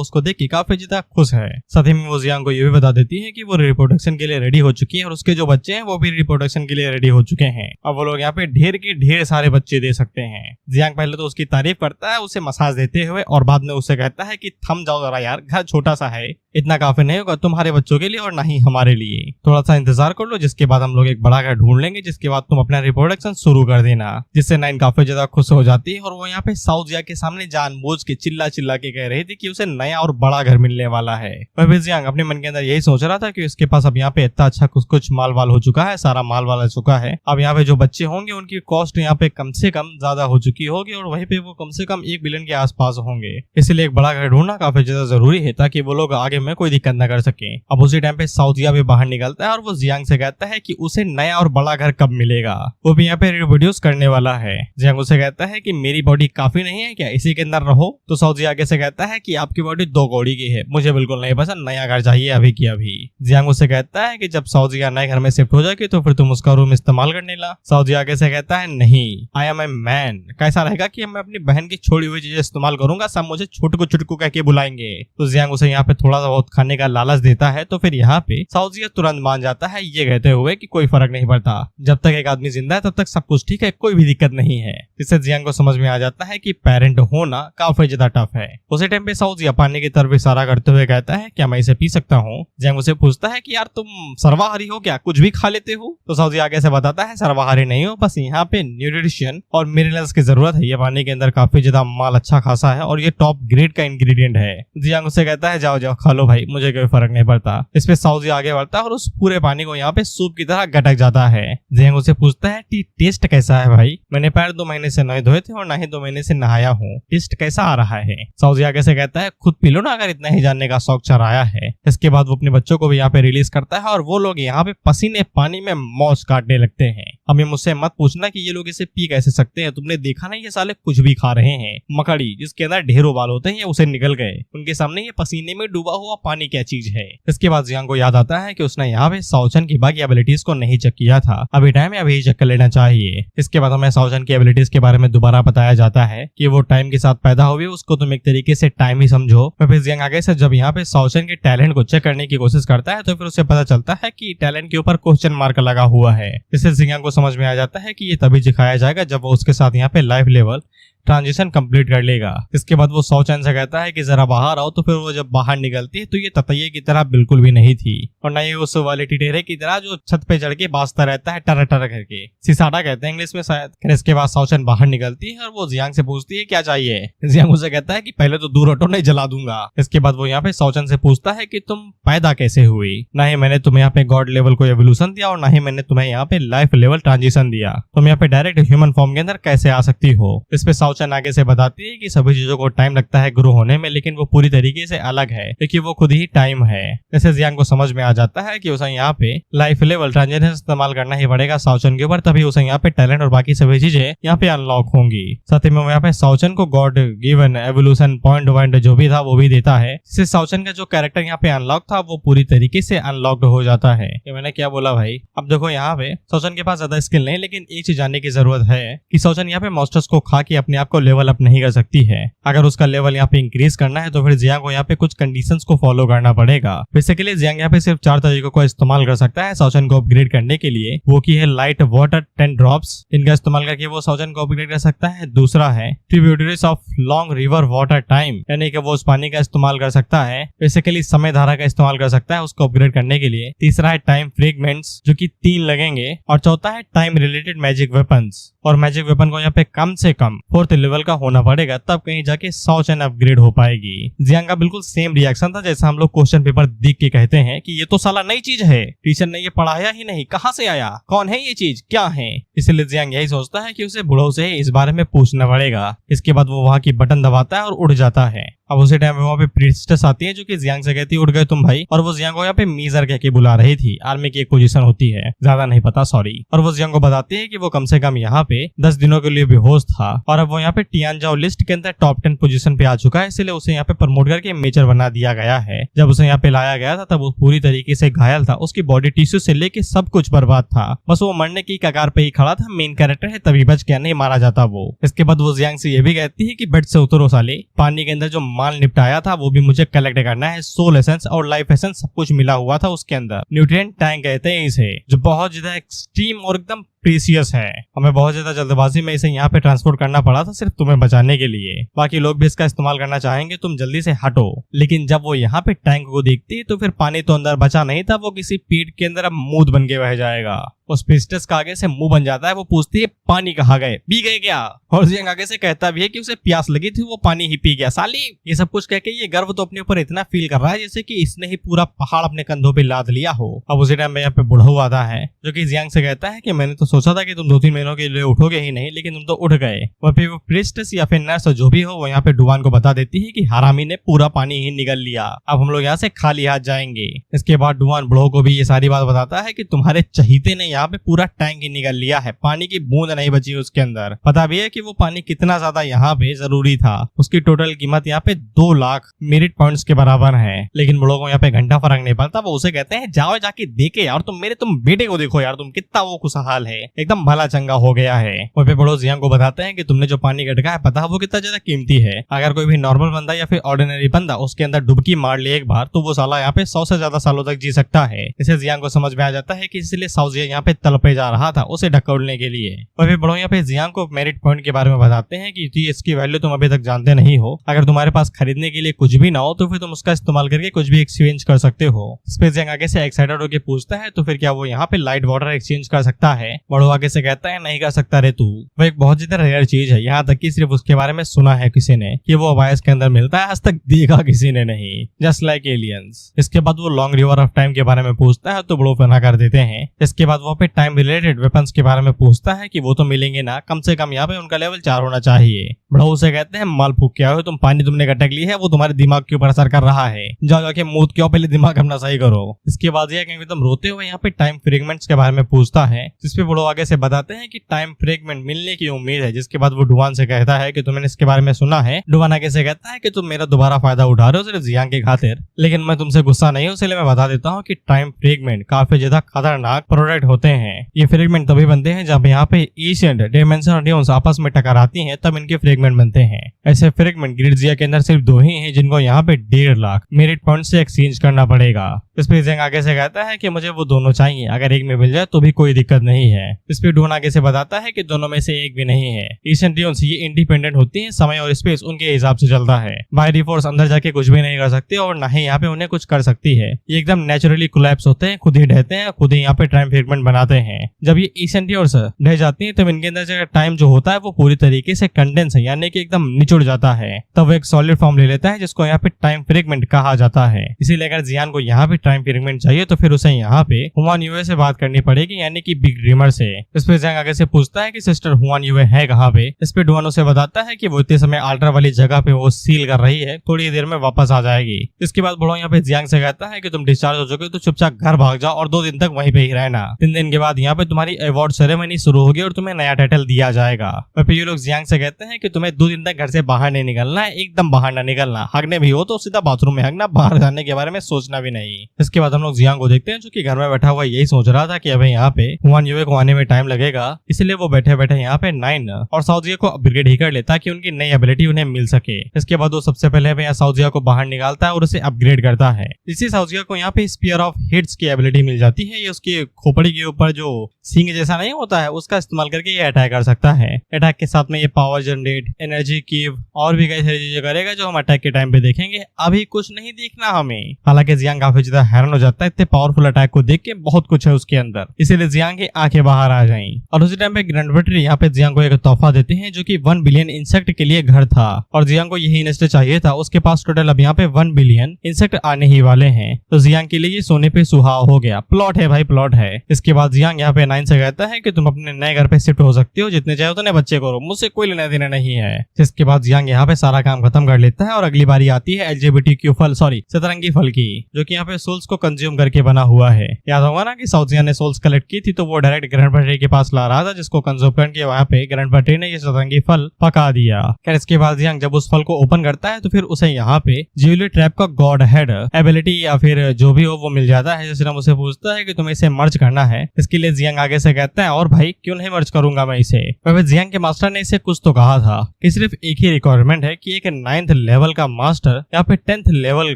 उसको देख के काफी ज्यादा खुश है। साथ ही में वो जियांग को ये भी बता देती है कि वो रिप्रोडक्शन के लिए रेडी हो चुकी है और उसके जो बच्चे हैं वो भी रिप्रोडक्शन के लिए रेडी हो चुके हैं। अब वो लोग यहाँ पे ढेर के ढेर सारे बच्चे दे सकते हैं। जियांग पहले तो उसकी तारीफ करता है उसे मसाज देते हुए और बाद में उससे कहता है कि थम जाओ जरा यार, घर छोटा सा है, इतना काफी नहीं होगा तुम्हारे बच्चों के लिए और ना ही हमारे लिए, थोड़ा सा इंतजार कर लो, जिसके बाद हम लोग एक बड़ा घर ढूंढ लेंगे, जिसके बाद तुम अपना रिप्रोडक्शन शुरू कर देना। जिससे नाइन काफी ज्यादा खुश हो जाती है और वो यहाँ पे साउथ जिया के सामने जानबूझ के चिल्ला चिल्ला के कह रही थी कि उसे नया और बड़ा घर मिलने वाला है। और फिर जियांग अपने मन के अंदर यही सोच रहा था कि उसके पास अब यहाँ पे इतना अच्छा कुछ माल वाल हो चुका है, सारा माल वाल हो चुका है। अब यहाँ पे जो बच्चे होंगे उनकी कॉस्ट यहाँ पे कम से कम ज्यादा हो चुकी होगी और वहीं पे वो कम से कम 1 बिलियन के आसपास होंगे। इसलिए एक बड़ा घर ढूंढना काफी ज्यादा जरूरी है ताकि वो लोग आगे में कोई दिक्कत न कर सके। अब उसी टाइम पे साउथ जिया भी बाहर निकलता है और वो जियांग से कहता है कि उसे नया और बड़ा घर कब मिलेगा, वो भी यहाँ पे रिप्रोड्यूस करने वाला है। जियांग उसे कहता है कि मेरी बॉडी काफी नहीं है क्या, इसी के अंदर रहो। तो साउथ जिया आगे से कहता है कि आपकी बॉडी 2 कौड़ी की है, मुझे बिल्कुल नहीं पसंद, नया घर चाहिए अभी की अभी। जियांग उसे कहता है कि जब साउथ जिया नए घर में शिफ्ट हो जाएगी तो फिर तुम उसका रूम इस्तेमाल करने ला। साउथ जिया आगे से कहता है नहीं, आई एम ए मैन, कैसा रहेगा कि मैं अपनी बहन की छोड़ी हुई चीजें इस्तेमाल करूंगा, सब मुझे छुटकू छुटकू कह के बुलाएंगे। तो जियांग उसे यहाँ पे थोड़ा सा बहुत खाने का लालच देता है। तो फिर यहाँ पे साउथ जिया तुरंत मान जाता है ये कहते हुए कि कोई फर्क नहीं पड़ता, जब तक एक आदमी जिंदा है तब तक सब कुछ ठीक है, कोई भी दिक्कत नहीं है। इससे जियांग को समझ में आ जाता है कि पेरेंट होना काफी ज्यादा टफ है। उसी टाइम पे साउथ जिया पानी की तरफ इशारा करते हुए कहता है क्या मैं इसे पी सकता हूँ। जियांग उसे पूछता है कि यार तुम सर्वाहारी हो क्या, कुछ भी खा लेते हो। तो साउथ जिया आगे से बताता है सर्वाहारी नहीं हो, बस यहाँ पे न्यूट्रिशन और मिनरल्स की जरूरत है। ये पानी के अंदर काफी ज्यादा माल अच्छा खासा है और ये टॉप ग्रेड का इंग्रेडिएंट है। जियांग उसे कहता है जाओ जाओ खा लो भाई, मुझे कोई फर्क नहीं पड़ता। इस पे साउथ जिया आगे बढ़ता है और उस पूरे पानी को यहाँ पे सूप की तरह गटक जाता है। जियांग उसे पूछता है टेस्ट कैसा है भाई, मैंने पैर 2 महीने से नहीं धोए थे और ना ही 2 महीने से नहाया हूँ, टेस्ट कैसा आ रहा है। साउथ जिया आगे से कहता है खुद पी लो ना अगर इतना ही जानने का शौक चढ़ाया है। इसके बाद वो अपने बच्चों को भी यहाँ पे रिलीज करता है और वो लोग यहाँ पे पसीने पानी में मौज काटने लगते हैं। अब ये मुझसे मत पूछना कि ये लोग इसे पी कैसे सकते हैं, तुमने देखा नहीं ये साले कुछ भी खा रहे हैं, मकड़ी जिसके अंदर ढेरों बाल होते हैं ये उसे निकल गए, उनके सामने ये पसीने में डूबा हुआ पानी क्या चीज है। इसके बाद जियांग को याद आता है कि उसने यहाँ पे साओचन की बाकी एबिलिटीज को नहीं चेक किया था, अभी टाइम है अभी चेक कर लेना चाहिए। इसके बाद हमें साओचन की एबिलिटीज के बारे में दोबारा बताया जाता है कि वो टाइम के साथ पैदा हुई, उसको तुम एक तरीके से टाइम ही समझो। फिर जियांग आगे से जब यहाँ पे साओचन के टैलेंट को चेक करने की कोशिश करता है तो फिर उसे पता चलता है कि टैलेंट के ऊपर क्वेश्चन मार्क लगा हुआ है। इससे जियांग को समझ में आ जाता है कि ये तभी दिखाया जाएगा जब वो उसके साथ यहाँ पे लाइफ लेवल ट्रांजिशन कंप्लीट कर लेगा। इसके बाद वो साओचन से कहता है कि जरा बाहर आओ। तो फिर वो जब बाहर निकलती है तो ये ततैये की तरह बिल्कुल भी नहीं थी और न ही उस वाले टिटेरे की तरह जो छत पे चढ़ के बाजता रहता है टर टर करके, सिसाटा कहते हैं इंग्लिश में शायद। इसके बाद साओचन बाहर निकलती है और वो जियांग से पूछती है क्या चाहिए। जियांग उसे कहता है कि पहले तो दूर हटो नहीं जला दूंगा। इसके बाद वो यहाँ पे साओचन से पूछता है कि तुम पैदा कैसे हुई, ना ही मैंने तुम्हें यहाँ पे गॉड लेवल को एवोल्यूशन दिया और ना ही मैंने तुम्हें यहाँ पे लाइफ लेवल ट्रांजिशन दिया, तुम यहाँ पे डायरेक्ट ह्यूमन फॉर्म के अंदर कैसे आ सकती हो। इस पे साओचन आगे से बताती है कि सभी चीजों को टाइम लगता है ग्रो होने में, लेकिन वो पूरी तरीके से अलग है क्योंकि वो खुद ही टाइम है। जैसे जियांग को समझ में आ जाता है कि उसे यहाँ पे लाइफ लेवल ट्रांजिशन इस्तेमाल करना ही पड़ेगा साओचन के ऊपर, तभी उसे यहाँ पे टैलेंट और बाकी सभी चीजें यहाँ पे अनलॉक होंगी। साथ ही में यहाँ पे साओचन को गॉड गिवन एवोल्यूशन पॉइंट जो भी था वो भी देता है, जिससे साओचन का जो कैरेक्टर यहाँ पे अनलॉक था वो पूरी तरीके से अनलॉक्ड हो जाता है। ये मैंने क्या बोला भाई। अब देखो यहाँ पे साओचन के पास ज्यादा स्किल नहीं, लेकिन एक चीज जानने की जरूरत है कि साओचन यहाँ पे मॉन्स्टर्स को खा के अपने आप आपको लेवल अप नहीं कर सकती है। अगर उसका लेवल यहाँ पे इंक्रीज करना है तो फिर जियांग को यहाँ पे कुछ कंडीशंस को फॉलो करना पड़ेगा। बेसिकली जियांग यहाँ पे सिर्फ 4 तरीकों को इस्तेमाल कर सकता है साओचन को अपग्रेड करने के लिए। वो की है लाइट वाटर 10 ड्रॉप्स, इनका इस्तेमाल करके वो साओचन को अपग्रेड कर सकता है। दूसरा है tributaries of long river water time, यानी कि वो उस पानी का इस्तेमाल कर सकता है, बेसिकली समय धारा का इस्तेमाल कर सकता है उसको अपग्रेड करने के लिए। तीसरा है टाइम फ्रेगमेंट्स, जो कि 3 लगेंगे। और चौथा है टाइम रिलेटेड मैजिक वेपन्स, और मैजिक वेपन को यहाँ पे कम से कम 4th लेवल का होना पड़ेगा, तब कहीं जाके साओचन अपग्रेड हो पाएगी। जियांग का बिल्कुल सेम रिएक्शन था जैसा हम लोग क्वेश्चन पेपर देख के कहते हैं कि ये तो साला नई चीज है, टीचर ने ये पढ़ाया ही नहीं, कहाँ से आया, कौन है ये चीज, क्या है। इसलिए जियांग यही सोचता है कि उसे बूढ़ों से इस बारे में पूछना पड़ेगा। इसके बाद वो वहाँ की बटन दबाता है और उड़ जाता है। अब उसी टाइम वहाँ पे प्रिंसेस आती है जो कि जियांग से कहती है उठ गए तुम भाई, और वो जियांग को यहाँ पे मीजर कह के बुला रही थी। आर्मी की एक पोजीशन होती है, ज्यादा नहीं पता सॉरी। और वो जियांग को बताती है कि वो कम से कम यहाँ पे 10 दिनों के लिए बेहोश था और अब वो यहाँ पे टियानजाओ लिस्ट के अंदर टॉप 10 पोजीशन पे आ चुका है, इसलिए उसे यहाँ पे प्रमोट करके मेजर बना दिया गया है। जब उसे यहाँ पे लाया गया था तब वो पूरी तरीके से घायल था, उसकी बॉडी टिश्यू से लेके सब कुछ बर्बाद था, बस वो मरने की कगार पे ही खड़ा था। मेन कैरेक्टर है तभी बच गया, नहीं मारा जाता वो। इसके बाद वो जियांग से ये भी कहती है कि बेड से उतरो साले, पानी के अंदर जो माल निपटाया था वो भी मुझे कलेक्ट करना है। सोल एसेंस और लाइफ एसेंस सब कुछ मिला हुआ था उसके अंदर, न्यूट्रिएंट टैंक कहते हैं इसे, जो बहुत ज्यादा एक्सट्रीम और एकदम प्रीसियस है। हमें बहुत ज्यादा जल्दबाजी में इसे यहाँ पे ट्रांसपोर्ट करना पड़ा था सिर्फ तुम्हें बचाने के लिए, बाकी लोग भी इसका इस्तेमाल करना चाहेंगे, तुम जल्दी से हटो। लेकिन जब वो यहाँ पे टैंक को देखती है तो फिर पानी तो अंदर बचा नहीं था, वो किसी पेट के अंदर अब मूद बन के बह जाएगा। उस प्रिंसेस का आगे से मुंह बन जाता है, वो पूछती है पानी कहाँ गए, पी गए क्या। और जियांग आगे से कहता भी है कि उसे प्यास लगी थी, वो पानी ही पी गया साली। ये सब कुछ कह के ये गर्व तो अपने ऊपर इतना फील कर रहा है जैसे कि इसने ही पूरा पहाड़ अपने कंधों पे लाद लिया हो। अब उसी टाइम में यहाँ पे बुढ़ऊ आता है जो कि जियांग से कहता है कि मैंने तो सोचा था कि तुम 2-3 महीनों के लिए उठोगे ही नहीं, लेकिन तुम तो उठ गए। और फिर वो प्रिंसेस या फिर नर्स जो भी हो वो यहाँ पे डुवान को बता देती है कि हरामी ने पूरा पानी ही निगल लिया, अब हम लोग यहाँ से खाली हाथ जाएंगे। इसके बाद डुवान बुढ़ऊ को भी ये सारी बात बताता है कि तुम्हारे चहीते ने यहाँ पे पूरा टैंक ही निगल लिया है, पानी की बूंद नहीं बची उसके अंदर। पता भी है कि वो पानी कितना ज्यादा यहाँ पे जरूरी था, उसकी टोटल कीमत यहाँ पे 2 लाख मेरिट पॉइंट्स के बराबर है। लेकिन बुढ़ऊ को यहाँ पे घंटा फर्क नहीं पड़ता, वो उसे कहते हैं जाओ जाके देखे यार, तुम बेटे को देखो यार, तुम कितना वो खुशहाल है, एकदम भला चंगा हो गया है। और फिर बुढ़ऊ जियांग को बताते हैं कि तुमने जो पानी गटका है पता है वो कितना ज्यादा कीमती है। अगर कोई भी नॉर्मल बंदा या फिर ऑर्डिनरी बंदा उसके अंदर डुबकी मार ले एक बार तो वो साला यहाँ पे 100 से ज्यादा सालों तक जी सकता है। इसे जियांग को समझ में आ जाता है कि इसलिए साउजिया यहाँ पे तलपे जा रहा था उसे ढकोलने के लिए। और फिर बुढ़ऊ यहाँ पे जियांग को मेरिट पॉइंट के बारे में बताते हैं कि इसकी वैल्यू तुम अभी तक जानते नहीं हो, अगर तुम्हारे पास खरीदने के लिए कुछ भी ना हो तो फिर तुम उसका इस्तेमाल करके कुछ भी एक्सचेंज कर सकते हो। इस पे जियांग आगे से एक्साइटेड होकर पूछता है तो फिर क्या वो यहाँ पे लाइट वाटर एक्सचेंज कर सकता है। बुढ़ऊ आगे से कहता है नहीं कर सकता रे तू, वो एक बहुत ज्यादा रेयर चीज है, यहाँ तक कि सिर्फ उसके बारे में सुना है किसी ने कि वो अबायस के अंदर मिलता है, आज तक देखा किसी ने नहीं, जस्ट लाइक एलियंस। इसके बाद वो लॉन्ग रिवर ऑफ टाइम के बारे में पूछता है तो बुढ़ऊ मना कर देते हैं। इसके बाद वो पे टाइम रिलेटेड वेपन्स के बारे में पूछता है कि वो तो मिलेंगे ना, कम से कम यहाँ पे उनका लेवल 4 होना चाहिए। बुढ़ऊ से कहते हैं माल फूक क्या हो तुम, पानी तुमने गटक ली है वो तुम्हारे दिमाग के ऊपर असर कर रहा है, जाओ जाके मूत क्यों, पहले दिमाग अपना सही करो। इसके बाद ये एकदम रोते हुए यहाँ पे टाइम फ्रेगमेंट्स के बारे में पूछता है, जिसपे बुढ़ऊ आगे से बताते हैं कि टाइम फ्रेगमेंट मिलने की उम्मीद है। जिसके बाद वो डुवान से कहता है कि तुमने इसके बारे में सुना है। डुवान आगे से कहता है कि तुम मेरा दोबारा फायदा उठा रहे हो सिर्फ जियांग की खातिर, लेकिन मैं तुमसे गुस्सा नहीं हूँ, इसलिए मैं बता देता हूँ कि टाइम फ्रेगमेंट काफी ज्यादा खतरनाक प्रोडक्ट होते हैं। ये फ्रेगमेंट तभी बनते हैं जब यहाँ पे एशियंट डायमेंशन ड्यून्स आपस में टकराती हैं, तब इनके फ्रेगमेंट बनते हैं। ऐसे फ्रेगमेंट ग्रिड्जिया के अंदर सिर्फ 2 ही हैं जिनको यहाँ पे 1.5 लाख मेरिट पॉइंट से एक्सचेंज करना पड़ेगा। इस पे जियांग आगे से कहता है कि मुझे वो दोनों चाहिए, अगर एक में मिल जाए तो भी कोई दिक्कत नहीं है। इस पे डुवान आगे से बताता है कि दोनों में से एक भी नहीं है। एशियन ड्यून्स ये इंडिपेंडेंट होती हैं, समय और स्पेस उनके हिसाब से चलता है, बाहरी फोर्स अंदर जाके कुछ भी नहीं कर सकती और ना ही यहाँ पे उन्हें कुछ कर सकती है। ये एकदम नेचुरली कोलैप्स होते हैं, खुद ही ढहते हैं, खुद ही यहाँ पे टाइम फ्रेगमेंट बनाते हैं। जब ये एशियन ड्यून्स ढह जाती है तब इनके अंदर टाइम जो होता है वो पूरी तरीके से कंडेंस है, यानी कि एकदम निचुड़ जाता है, तब वो एक सॉलिड फॉर्म ले लेता है जिसको यहाँ पे टाइम फ्रेगमेंट कहा जाता है। इसीलिए अगर जियान को यहाँ पे टाइम फ्रेगमेंट चाहिए तो फिर उसे यहाँ पे हुआन युए से बात करनी पड़ेगी, यानी कि बिग ड्रीमर से। इस पे जियांग आगे से पूछता है कि सिस्टर हुआन युए है कहाँ पे। इस पे डुवान उसे बताता है कि वो इतने समय अल्ट्रा वाली जगह पे वो सील कर रही है, थोड़ी देर में वापस आ जाएगी। इसके बाद बुढ़ऊ यहाँ पे जियांग से कहता है कि तुम डिस्चार्ज हो चुके तो चुपचाप घर भाग जाओ और 2 दिन तक वहीं पे ही रहना। 3 दिन के बाद यहाँ पे तुम्हारी अवार्ड सेरेमनी शुरू होगी और तुम्हें नया टाइटल दिया जाएगा। और फिर ये लोग जियांग से कहते हैं कि तुम्हें 2 दिन तक घर से बाहर नहीं निकलना है, एकदम बाहर ना निकलना, हगने भी हो तो सीधा बाथरूम में हगना, बाहर जाने के बारे में सोचना भी नहीं। इसके बाद हम लोग जियांग को देखते हैं जो कि घर में बैठा हुआ यही सोच रहा था कि अभी यहाँ पे हुआन युए को आने में टाइम लगेगा, इसलिए वो बैठे बैठे यहाँ पे 9 और साउजिया को अपग्रेड ही कर लेता ताकि उनकी नई एबिलिटी उन्हें मिल सके। इसके बाद वो सबसे पहले यहाँ साउजिया को बाहर निकालता है और उसे अपग्रेड करता है। इसी साउजिया को यहाँ पे स्पीयर ऑफ हिट्स की एबिलिटी मिल जाती है। ये उसकी खोपड़ी के ऊपर जो सींग जैसा नहीं होता है उसका इस्तेमाल करके ये अटैक कर सकता है। अटैक के साथ में ये पावर जनरेट, एनर्जी कीव और भी कई सारी चीजें करेगा जो हम अटैक के टाइम पे देखेंगे। अभी कुछ नहीं देखना हमें। हालांकि जियांग काफी ज्यादा हैरान हो जाता है इतने पावरफुल अटैक को देख के, बहुत कुछ है उसके अंदर, इसीलिए जियांग की आंखें बाहर आ जाएं। और उसी टाइम पे ग्रैंड बैटरी यहाँ पे जियांग को एक तोहफा देते हैं जो कि 1 बिलियन इंसेक्ट के लिए घर था और जियांग को यही नेस्ट चाहिए था। उसके पास टोटल अब यहाँ पे 1 बिलियन इंसेक्ट आने ही वाले हैं, तो जियांग के लिए ये सोने पे सुहाव हो गया। प्लॉट है भाई, प्लॉट है। इसके बाद जियांग यहाँ पे 9 से कहता है कि तुम अपने नए घर पे शिफ्ट हो सकते हो, जितने चाहे उतने बच्चे करो, मुझसे कोई लेना देना नहीं है। जिसके बाद जियांग यहाँ पे सारा काम खत्म कर लेता है और अगली बारी आती है LGBTQ फल, सॉरी सतरंगी फल की, जो कि यहाँ पे सोल्स को कंज्यूम करके बना हुआ है। याद होगा ना कि साउजिया ने सोल्स कलेक्ट की थी तो वो डायरेक्ट ग्रैंड बैटरी के पास ला रहा था, जिसको कंज्यूम करके वहाँ पे ग्रैंड बैटरी ने ये सतरंगी फल पका दिया। खैर इसके बाद जियांग जब उस फल को ओपन करता है तो फिर उसे यहाँ पे ज्यूली ट्रैप का गॉड हेड एबिलिटी या फिर जो भी हो वो मिल जाता है। जैसे हम उसे पूछता है कि तुम्हें इसे मर्ज करना है, इसके लिए जियांग आगे से कहता है और भाई क्यों नहीं मर्ज करूंगा मैं इसे। वह जियांग के मास्टर ने इसे कुछ तो कहा था कि सिर्फ एक ही रिक्वायरमेंट है कि एक 9th लेवल का मास्टर या फिर 10th लेवल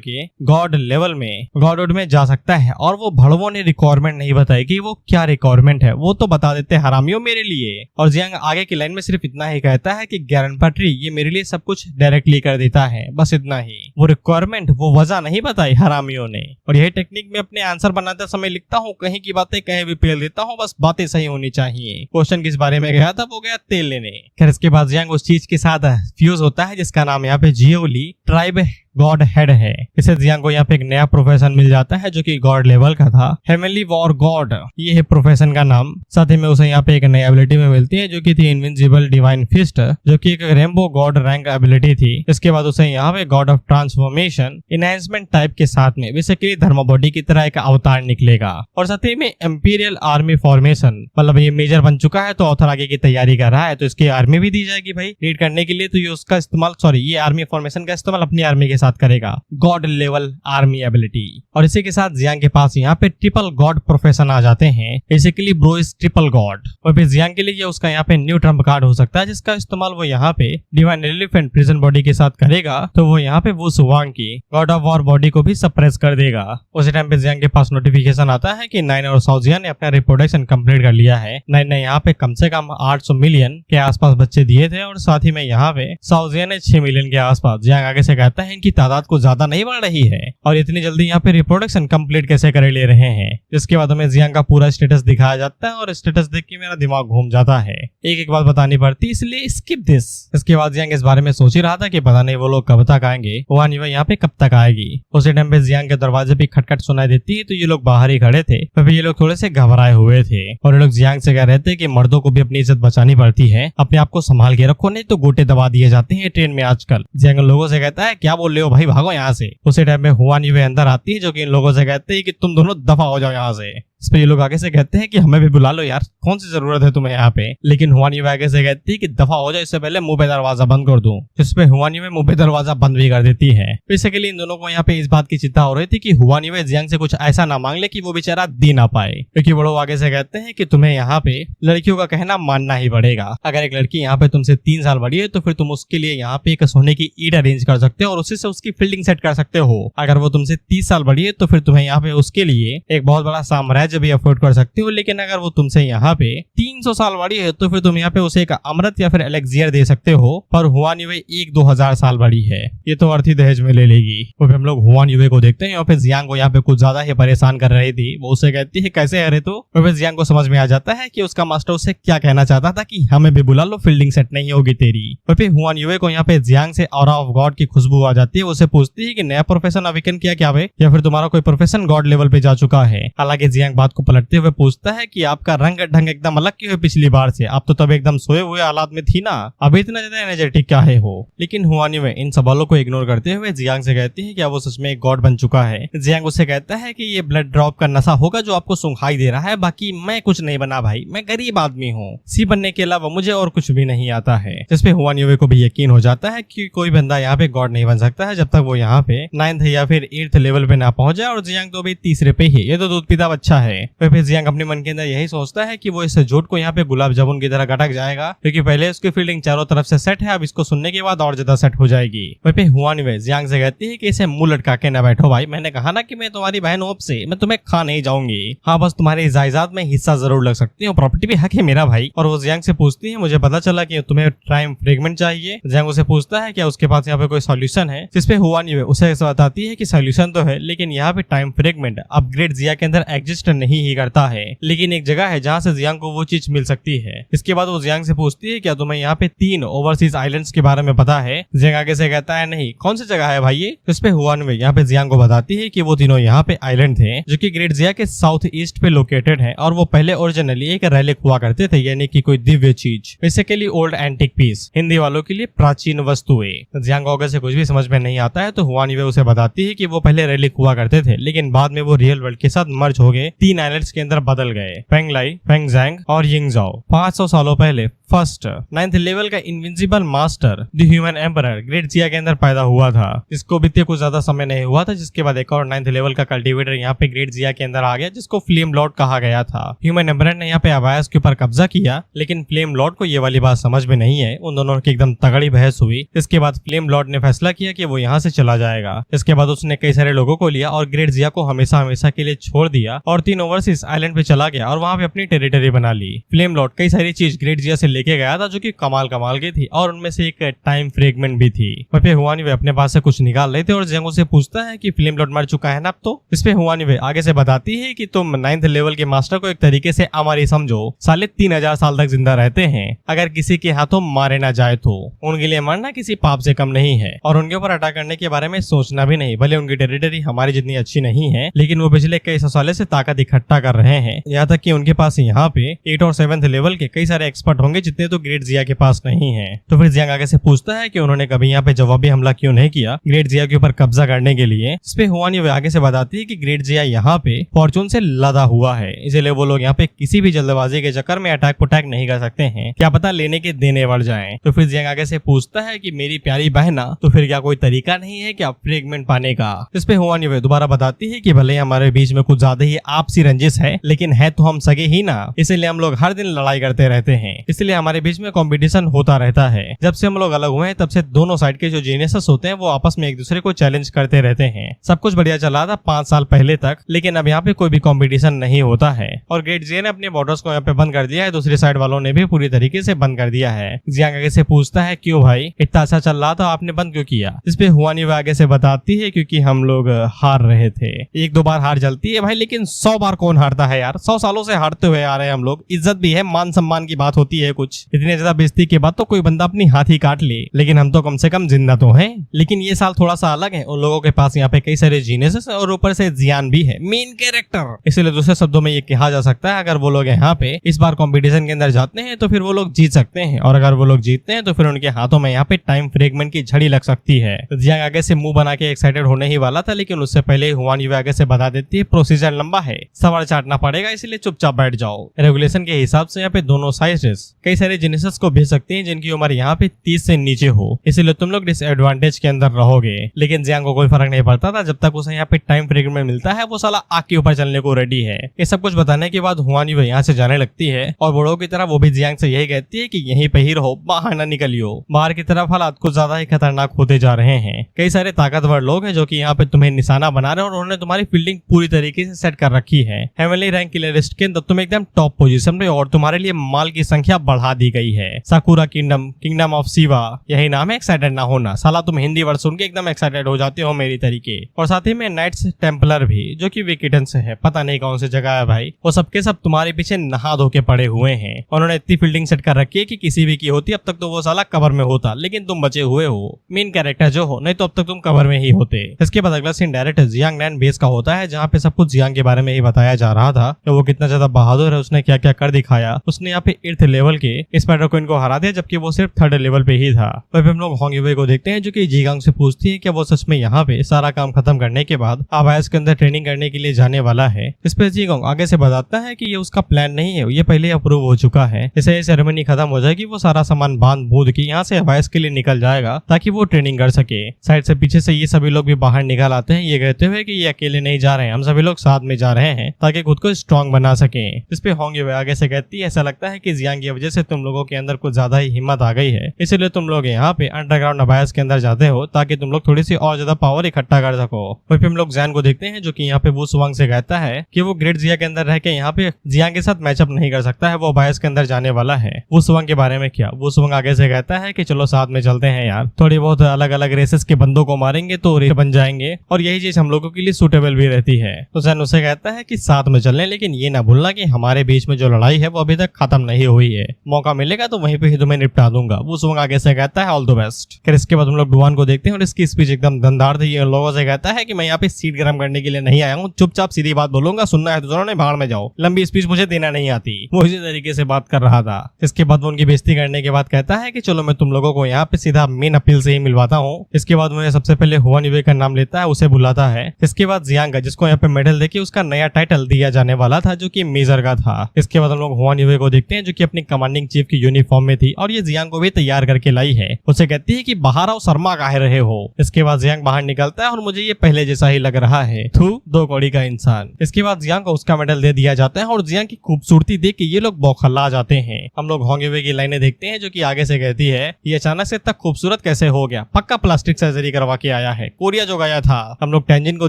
के गॉड लेवल में गॉडहुड में जा सकता है। और वो भड़वों ने रिक्वायरमेंट नहीं बताई कि वो क्या रिक्वायरमेंट है, वो तो बता देते हरामियों मेरे लिए। और जियांग आगे की लाइन में सिर्फ इतना ही कहता है कि ग्रैंड बैटरी ये मेरे लिए सब कुछ डायरेक्टली कर देता है, बस इतना ही। वो रिक्वायरमेंट, वो वजह नहीं बताई हरामियों ने। और यही टेक्निक में अपने आंसर बनाते समय लिखता हूँ, कहीं की बातें कहीं भी फेल देता हूँ, बस बातें सही होनी चाहिए। क्वेश्चन किस बारे में गया था, वो गया तेल लेने। खैर इसके बाद जियांग उस चीज के साथ फ्यूज होता है जिसका नाम यहाँ पे जियोली ट्राइब गॉड हेड है। इसे जियांग को यहाँ पे एक नया प्रोफेशन मिल जाता है जो कि गॉड लेवल का था, हेवनली वॉर गॉड, ये है प्रोफेशन का नाम। साथ ही में उसे यहाँ पे एक नई एबिलिटी में मिलती है जो कि थी इनविंसिबल डिवाइन फिस्ट, जो कि एक रेनबो गॉड रैंक एबिलिटी थी। इसके बाद उसे यहाँ पे God of transformation enhancement type के साथ में बेसिकली धर्म बॉडी की तरह एक अवतार निकलेगा। और साथ ही में इंपीरियल आर्मी फॉर्मेशन, मतलब ये मेजर बन चुका है तो ऑथर आगे की तैयारी कर रहा है, तो इसकी आर्मी भी दी जाएगी भाई लीड करने के लिए। तो ये उसका इस्तेमाल, सॉरी ये आर्मी फॉर्मेशन का इस्तेमाल अपनी आर्मी के साथ करेगा, गॉड लेवल आर्मी एबिलिटी। और इसी के साथ जियांग के पास यहाँ पे ट्रिपल गॉड प्रोफेशन आ जाते हैं, basically bro is triple God. और फिर जियांग के लिए ये उसका यहाँ पे न्यू ट्रम्प कार्ड हो सकता है जिसका इस्तेमाल वो यहाँ पे डिवाइन एलिफेंट प्रिजन बॉडी के साथ करेगा, तो वो यहाँ पे वो सुवांग की गॉड ऑफ वॉर बॉडी को भी सप्रेस कर देगा। उसी टाइम पे जियांग के पास नोटिफिकेशन आता है कि 9 और साउजिया ने अपना रिप्रोडक्शन कंप्लीट कर लिया है। 9 ने यहाँ पे कम से कम 800 मिलियन के आसपास बच्चे दिए थे और साथ ही में यहाँ पे साउजिया ने 6 मिलियन के आसपास। जियांग आगे से कहता है इनकी तादाद को ज्यादा नहीं बढ़ रही है और इतनी जल्दी यहाँ पे रिप्रोडक्शन कंप्लीट कैसे कर ले रहे हैं। जिसके बाद हमें जियांग का पूरा स्टेटस दिखाया जाता है और स्टेटस देख के मेरा दिमाग घूम जाता है, एक एक बात बतानी पड़ती, इसलिए स्किप दिस। इसके बाद जियांग इस बारे में सोच ही रहा था कि पता नहीं वो लोग कब तक आएंगे, हुआन युए यहाँ पे कब तक आएगी। उसी टाइम पे जियांग के दरवाजे पे खटखट सुनाई देती है तो ये लोग बाहर ही खड़े थे, फिर ये लोग थोड़े से घबराए हुए थे और ये लोग जियांग से कह रहे थे कि मर्दों को भी अपनी इज्जत बचानी पड़ती है, अपने आप को संभाल के रखो नहीं तो गोटे दबा दिए जाते हैं ट्रेन में आजकल। जियांग लोगों से कहता है क्या बोल रहे हो भाई, भागो यहाँ से। उसी टाइम में हुआन युए अंदर आती है जो कि इन लोगों से कहते हैं कि तुम दोनों दफा हो जाओ यहाँ से। इस पे ये लोग आगे से कहते हैं कि हमें भी बुला लो यार, कौन सी जरूरत है तुम्हें यहाँ पे। लेकिन हुआन युए आगे से कहती है कि दफा हो जाए, इससे पहले मुंह पे दरवाजा बंद कर दूं। जिस पे हुआन युए मुंह पे दरवाजा बंद भी कर देती है। बेसिकली इन दोनों को यहाँ पे इस बात की चिंता हो रही थी कि हुआन युए जियांग से कुछ ऐसा ना मांग ले कि वो बेचारा दे ना पाए, क्योंकि वो लोग आगे से कहते हैं कि तुम्हें यहाँ पे लड़कियों का कहना मानना ही पड़ेगा। अगर एक लड़की यहाँ पे तुमसे 3 साल बड़ी है तो फिर तुम उसके लिए यहाँ पे एक सोने की ईंट अरेंज कर सकते हो और उसी से उसकी फील्डिंग सेट कर सकते हो। अगर वो तुमसे 30 साल बड़ी है तो फिर तुम्हें यहाँ पे उसके लिए एक बहुत बड़ा साम्राज्य भी अफोर्ड कर सकते हो। लेकिन अगर वो तुमसे यहाँ पे 300 साल बड़ी है तो फिर तुम यहाँ पे उसे एक अमृत या फिर एलेक्सियर दे सकते हो। पर हुआन युए 1-2 हजार साल बड़ी है, ये तो अर्थी दहेज में ले लेगी। तो फिर हम लोग हुआन युए को देखते हैं, यहाँ पे जियांग को यहाँ पे कुछ ज्यादा ही परेशान कर रही थी। वो उसे कहती है कैसे है रे तू। तो फिर जियांग को समझ में आ जाता है कि उसका मास्टर उससे क्या कहना चाहता था कि हमें भी बुला लो, फील्डिंग सेट नहीं होगी तेरी। तो फिर हुआन युए को यहाँ पे जियांग से ऑरा ऑफ गॉड की खुशबू आ जाती है। उसे पूछती है कि नया प्रोफेशन अवेकन किया क्या भाई, या फिर तुम्हारा कोई प्रोफेशन गॉड लेवल पे जा चुका है। हालांकि जियांग बात को पलटते हुए पूछता है कि आपका रंग ढंग एकदम अलग क्यों है पिछली बार से, आप तो तब एकदम सोए हुए हालात में थी ना, अभी इतना ज्यादा एनर्जेटिक क्या है हो। लेकिन हुआन युए इन सवालों को इग्नोर करते हुए जियांग से कहती है कि वो सच में एक गॉड बन चुका है। जियांग उससे कहता है कि ये ब्लड ड्रॉप का नशा होगा जो आपको सुंघाई दे रहा है, बाकी मैं कुछ नहीं बना भाई, मैं गरीब आदमी हूँ, सी बनने के अलावा मुझे और कुछ भी नहीं आता है। जिसपे हुआन युए को भी यकीन हो जाता है कि कोई बंदा यहाँ पे गॉड नहीं बन सकता है जब तक वो यहाँ पे 9th या फिर 8th लेवल पे ना पहुंच जाए, और जियांग तो अभी तीसरे पे ही, ये तो दूध पीता बच्चा है। फिर जियांग अपने मन के अंदर यही सोचता है कि वो इस झूठ को यहाँ पे गुलाब जामुन की तरह गटक जाएगा, क्योंकि पहले उसकी फील्डिंग चारों तरफ से सेट है, अब इसको सुनने के बाद और ज्यादा सेट हो जाएगी। फिर हुआन युए जियांग से कहती है कि इसे मुंह लटका के न बैठो भाई, मैंने कहा ना कि मैं तुम्हारी बहन हूं, से मैं तुम्हें खा नहीं जाऊंगी, हाँ बस तुम्हारी जायदाद में हिस्सा जरूर लग सकती हूँ, प्रॉपर्टी भी हक है मेरा भाई। और वो जियांग से पूछती है मुझे पता चला कि तुम्हें टाइम फ्रेगमेंट चाहिए। जियांग उसे पूछता है क्या उसके पास यहाँ पे कोई सॉल्यूशन है, जिसपे हुआन युए उसे बताती है कि सॉल्यूशन तो है, लेकिन यहाँ पे टाइम फ्रेगमेंट अपग्रेड जिया के अंदर एग्जिस्ट नहीं ही करता है, लेकिन एक जगह है जहाँ से जियांग को वो चीज मिल सकती है। इसके बाद वो जियांग से पूछती है क्या तुम्हें यहाँ पे 3 ओवरसीज आइलैंड्स के बारे में पता है। जियांग आगे से कहता है नहीं, कौन सी जगह है भाई ये। इस पे हुआन युए यहाँ पे जियांग को बताती है कि वो तीनों यहाँ पे आइलैंड थे जो कि ग्रेट जिया के साउथ ईस्ट पे लोकेटेड है, और वो पहले ओरिजिनली एक रेलिक हुआ करते थे, यानी कि कोई दिव्य चीज, basically old antique piece, Hindi वालों के लिए प्राचीन वस्तुएं। जियांग को अगर से कुछ भी समझ में नहीं आता है तो हुआन युए उसे बताती है कि वो पहले रेलिक हुआ करते थे, लेकिन बाद में वो रियल वर्ल्ड के साथ मर्ज हो गए, 3 आइलैंड्स के अंदर बदल गए, फेंगलाई, फेंगजैंग और यिंगजाओ। 500 सालों पहले फर्स्ट 9th लेवल का invincible master the human emperor great जिया के अंदर पैदा हुआ था, जिसको बीते कुछ ज्यादा समय नहीं हुआ था, जिसके बाद एक और 9th लेवल का कल्टीवेटर यहाँ पे ग्रेट जिया के अंदर आ गया, जिसको फ्लेम लॉर्ड कहा गया था। ह्यूमन एम्परर ने यहाँ पे अबायस के ऊपर कब्जा किया, लेकिन फ्लेम लॉर्ड को ये वाली बात समझ में नहीं है, उन दोनों की एकदम तगड़ी बहस हुई। इसके बाद फ्लेम लॉर्ड ने फैसला किया कि वो यहाँ से चला जाएगा। इसके बाद उसने कई सारे लोगों को लिया और ग्रेट जिया को हमेशा हमेशा के लिए छोड़ दिया, और 3 ओवरसीज आइलैंड पे चला गया और वहाँ पे अपनी टेरिटरी बना ली। फ्लेम लॉर्ड कई सारी चीज ग्रेट जिया से लेके गया था जो कि कमाल की थी, और उनमें से एक टाइम फ्रेगमेंट भी थी। और फिर हुआन युए अपने पास से कुछ निकाल रहे थे और जियांग से पूछता है कि फ्लेम लॉर्ड मर चुका है ना अब तो। इस पे हुआन युए आगे से बताती है कि तुम 9th लेवल के मास्टर को एक तरीके से अमर समझो, साले 3000 साल तक जिंदा रहते हैं, अगर किसी के हाथों मारे ना जाए तो उनके लिए मरना किसी पाप से कम नहीं है, और उनके ऊपर अटैक करने के बारे में सोचना भी नहीं। भले उनकी टेरिटरी हमारी जितनी अच्छी नहीं है, लेकिन वो पिछले कई सालों से ताकत इकट्ठा कर रहे हैं, यहाँ तक कि उनके पास यहाँ पे 8 और 7th लेवल के कई सारे एक्सपर्ट होंगे जितने तो ग्रेट जिया के पास नहीं है। तो फिर जियांग आगे से पूछता है कि उन्होंने कभी यहाँ पे जवाबी हमला क्यों नहीं किया ग्रेट जिया के ऊपर कब्जा करने के लिए। इस पे हुआन युए आगे से बताती है कि ग्रेट जिया यहाँ पे फॉर्चून से लदा हुआ है, इसलिए वो लोग यहाँ पे किसी भी जल्दबाजी के चक्कर में अटैक पुटैक नहीं कर सकते हैं, क्या पता लेने के देने बढ़ जाएं। तो फिर जियांग आगे से पूछता है कि मेरी प्यारी बहना, तो फिर क्या कोई तरीका नहीं है क्या फ्रेगमेंट पाने का। इस पे हुआन युए दोबारा बताती है कि भले हमारे बीच में कुछ ज्यादा ही आपसी रंजिश है, लेकिन है तो हम सगे ही ना, इसलिए हम लोग हर दिन लड़ाई करते रहते हैं, इसलिए हमारे बीच में कॉम्पिटिशन होता रहता है। जब से हम लोग अलग हुए हैं तब से दोनों साइड के जो जीनियस होते हैं वो आपस में एक दूसरे को चैलेंज करते रहते हैं। सब कुछ बढ़िया चला था 5 साल पहले तक, लेकिन अब यहाँ पे कोई भी कंपटीशन नहीं होता है, और ग्रेट जिया ने अपने बॉर्डर्स को यहाँ पे बंद कर दिया है, दूसरी साइड वालों ने भी पूरी तरीके से बंद कर दिया है। जियांग आगे से पूछता है क्यों भाई, इतना अच्छा चल रहा था आपने बंद क्यों किया। इस पे हुआन युए आगे से बताती है क्योंकि हम लोग हार रहे थे। 1-2 बार हार जलती है भाई, लेकिन 100 बार कौन हारता है यार, 100 सालों से हारते हुए आ रहे हैं हम लोग, इज्जत भी है, मान सम्मान की बात होती है, कुछ इतने ज्यादा बेइज्जती के बाद तो कोई बंदा अपनी हाथ ही काट ले, लेकिन हम तो कम से कम जिंदा तो हैं। लेकिन ये साल थोड़ा सा अलग है, उन लोगों के पास यहाँ पे कई सारे जीनियस और ऊपर से जियान भी है, मेन कैरेक्टर, इसलिए दूसरे शब्दों में ये कहा जा सकता है अगर वो लोग यहाँ पे इस बार कंपटीशन के अंदर जाते हैं तो फिर वो लोग जीत सकते हैं, और अगर वो लोग जीतते हैं तो फिर उनके हाथों में यहाँ पे टाइम फ्रेगमेंट की झड़ी लग सकती है। तो जियांग आगे से मुंह बना के एक्साइटेड होने ही वाला था, लेकिन उससे पहले हुआन युए आगे से बता देती है प्रोसीजर लंबा है, सवाल चाटना पड़ेगा, इसलिए चुपचाप बैठ जाओ। रेगुलेशन के हिसाब से यहाँ पे दोनों साइजेस कई सारे जीनियस को भेज सकते हैं जिनकी उम्र यहाँ पे 30 से नीचे हो, इसलिए तुम लोग डिसएडवांटेज के अंदर रहोगे। लेकिन जियांग को कोई फर्क नहीं पड़ता था, जब तक उसे यहाँ पे टाइम फ्रेगमेंट मिलता है वो साला आग के ऊपर चलने को रेडी है। ये सब कुछ बताने के बाद हुआन युए यहाँ से जाने लगती है, और बड़ों की तरह वो भी जियांग से यही कहती है कि यहीं पे ही रहो, बाहर न निकलियो। बाहर की तरफ हालात कुछ ज्यादा ही खतरनाक होते जा रहे हैं, कई सारे ताकतवर लोग हैं जो कि यहाँ पे तुम्हें निशाना बना रहे हैं, और उन्होंने तुम्हारी फील्डिंग पूरी तरीके से सेट कर रखी है। हेवनली रैंक की लिस्ट के अंदर तुम एकदम टॉप पोजीशन पे, और तुम्हारे लिए माल की संख्या बढ़ा दी गई है। साकुरा किंगडम, किंगडम ऑफ शिवा, यही नाम है। एक्साइटेड ना होना, साला तुम हिंदी वर्ड सुन के एकदम एक्साइटेड हो जाते हो मेरी तरीके। और साथ ही में नाइट्स टेम्पलर भी, जो कि विकेटन से है, पता नहीं कौन सी जगह है भाई, वो सबके सब तुम्हारे पीछे नहा धो के पड़े हुए हैं। उन्होंने इतनी फील्डिंग सेट कर रखी है कि किसी भी की होती अब तक तो वो साला कवर में होता, लेकिन तुम बचे हुए हो, मेन कैरेक्टर जो हो, नहीं तो अब तक तुम कवर में ही होते। इसके बाद अगला सीन डायरेक्ट जियांग नैन बेस का होता है, जहाँ पे सब कुछ जियांग के बारे में ही बताया जा रहा था कि वो कितना ज्यादा बहादुर है, उसने क्या क्या कर दिखाया। उसने यहाँ पे 8th लेवल के स्पाइडर क्वीन को हरा दिया, जबकि वो सिर्फ 3rd लेवल पे ही था। वहीं पे हम लोग होंग यूवे को देखते हैं जो कि जीगांग से पूछती है कि वो सच में यहाँ पे सारा काम खत्म करने के बाद आवास के अंदर ट्रेनिंग करने के लिए जाने वाला है। इस पे जीगांग आगे से बताता है कि ये उसका प्लान नहीं है, ये पहले अप्रूव हो चुका है। जैसे ये सेरेमनी खत्म हो जाएगी वो सारा सामान बांध बूंद के यहाँ से आवास के लिए निकल जाएगा ताकि वो ट्रेनिंग कर सके। साइड से पीछे से ये सभी लोग भी बाहर निकल आते हैं, ये कहते हुए कि ये अकेले नहीं जा रहे हैं, हम सभी लोग साथ में जा रहे हैं ताकि खुद को स्ट्रॉन्ग बना सके। इस पे होंग यूवे आगे से कहती है, ऐसा लगता है कि जियांग की वजह से तुम लोगों के अंदर कुछ ज्यादा ही हिम्मत आ गई है, इसलिए तुम लोग यहाँ पे अंडरग्राउंड अबायस के अंदर जाते हो ताकि तुम लोग थोड़ी सी और ज्यादा पावर इकट्ठा कर सको। वहीं पे हम लोग जैन को देखते हैं जो कि यहाँ पे वो सुवांग से कहता है कि वो ग्रेट जिया के अंदर रह के यहाँ पे जियांग के साथ मैचअप नहीं कर सकता है, वो अबायस के अंदर जाने वाला है। वो सुवांग के बारे में क्या, वो सुवांग आगे से कहता है कि चलो साथ में चलते हैं यार, थोड़ी बहुत अलग अलग रेसेस के बंदों को मारेंगे तो रेस बन जाएंगे और यही चीज हम लोगों के लिए सूटेबल भी रहती है। तो जैन उसे कहता है कि साथ में चलने, लेकिन ये ना भूलना कि हमारे बीच में जो लड़ाई है वो अभी तक खत्म नहीं हुई है, मौका मिलेगा तो वहीं पे ही तुम्हें निपटा दूंगा। वो सुवांग आगे से कहता है ऑल द बेस्ट। फिर इसके बाद हम लोग डुआन को देखते हैं और इसकी स्पीच एकदम दमदार थी। ये लोगों से कहता है कि मैं यहाँ पे सीट गर्म करने के लिए नहीं आया हूँ, चुपचाप सीधी बात बोलूंगा, सुनना है तो दोनों ने भाड़ में जाओ, लंबी स्पीच मुझे देना नहीं आती। वो इसी तरीके से बात कर रहा था। इसके बाद वो उनकी बेइज्जती करने के बाद कहता है कि चलो मैं तुम लोगों को यहाँ पे सीधा मेन अपील से ही मिलवाता हूँ। इसके बाद मुझे सबसे पहले हुआन यूवे का नाम लेता है, उसे बुलाता है। इसके बाद जियांग जिसको यहाँ पे मेडल देके उसका नया टाइटल दिया जाने वाला था जो कि मेजर का था। इसके बाद हम लोग हुआन यूवे को देखते हैं जो कि अपनी कमांडिंग चीफ की यूनिफॉर्म में थी और ये जियांग को भी तैयार करके लाई है। उसे कहती है कि बाहर आओ, शर्मा काहे रहे हो। इसके बाद जियांग बाहर निकलता है और मुझे ये पहले जैसा ही लग रहा है, थू 2 कौड़ी का इंसान। इसके बाद जियांग को उसका मेडल दे दिया जाता है और जियांग की खूबसूरती देख के ये लोग बौखला जाते हैं। हम लोग होंग यूवे की लाइनें देखते हैं जो कि आगे से कहती है ये अचानक से इतना खूबसूरत कैसे हो गया, पक्का प्लास्टिक सर्जरी करवा के आया है, कोरिया जो गया था। हम लोग टेंजिन को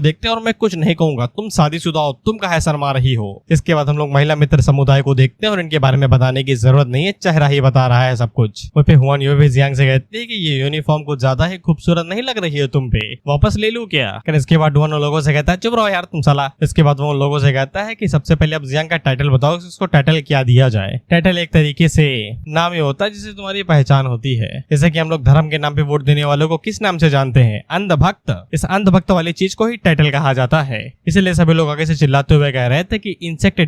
देखते हैं और मैं कुछ नहीं कहूंगा, तुम शादीशुदा हो, तुम काहे शर्मा रही हो। इसके बाद हम लोग महिला मित्र समुदाय को देखते हैं और इनके बारे में बताने की जरूरत नहीं है, चेहरा ही बता रहा है सब कुछ। वहीं पे हुआन यूवे जियांग से कहती है कि ये यूनिफॉर्म कुछ ज्यादा ही खूबसूरत नहीं लग रही है तुम पे, वापस ले लूं क्या। इसके बाद डुआन लोगों से कहता है चुप रहो यार तुम साला। इसके बाद वो लोगों से कहता है कि सबसे पहले अब जियांग का टाइटल बताओ, इसको टाइटल क्या दिया जाए। टाइटल एक तरीके से नाम ही होता है जिससे तुम्हारी पहचान होती है। जैसे कि हम लोग धर्म के नाम पे वोट देने वालों को किस नाम से जानते हैं, अंधभक्त। इस अंधभक्त वाली चीज को ही टाइटल कहा जाता है। इसलिए सभी लोग आगे से चिल्लाते हुए कह रहे थे कि इंसेक्ट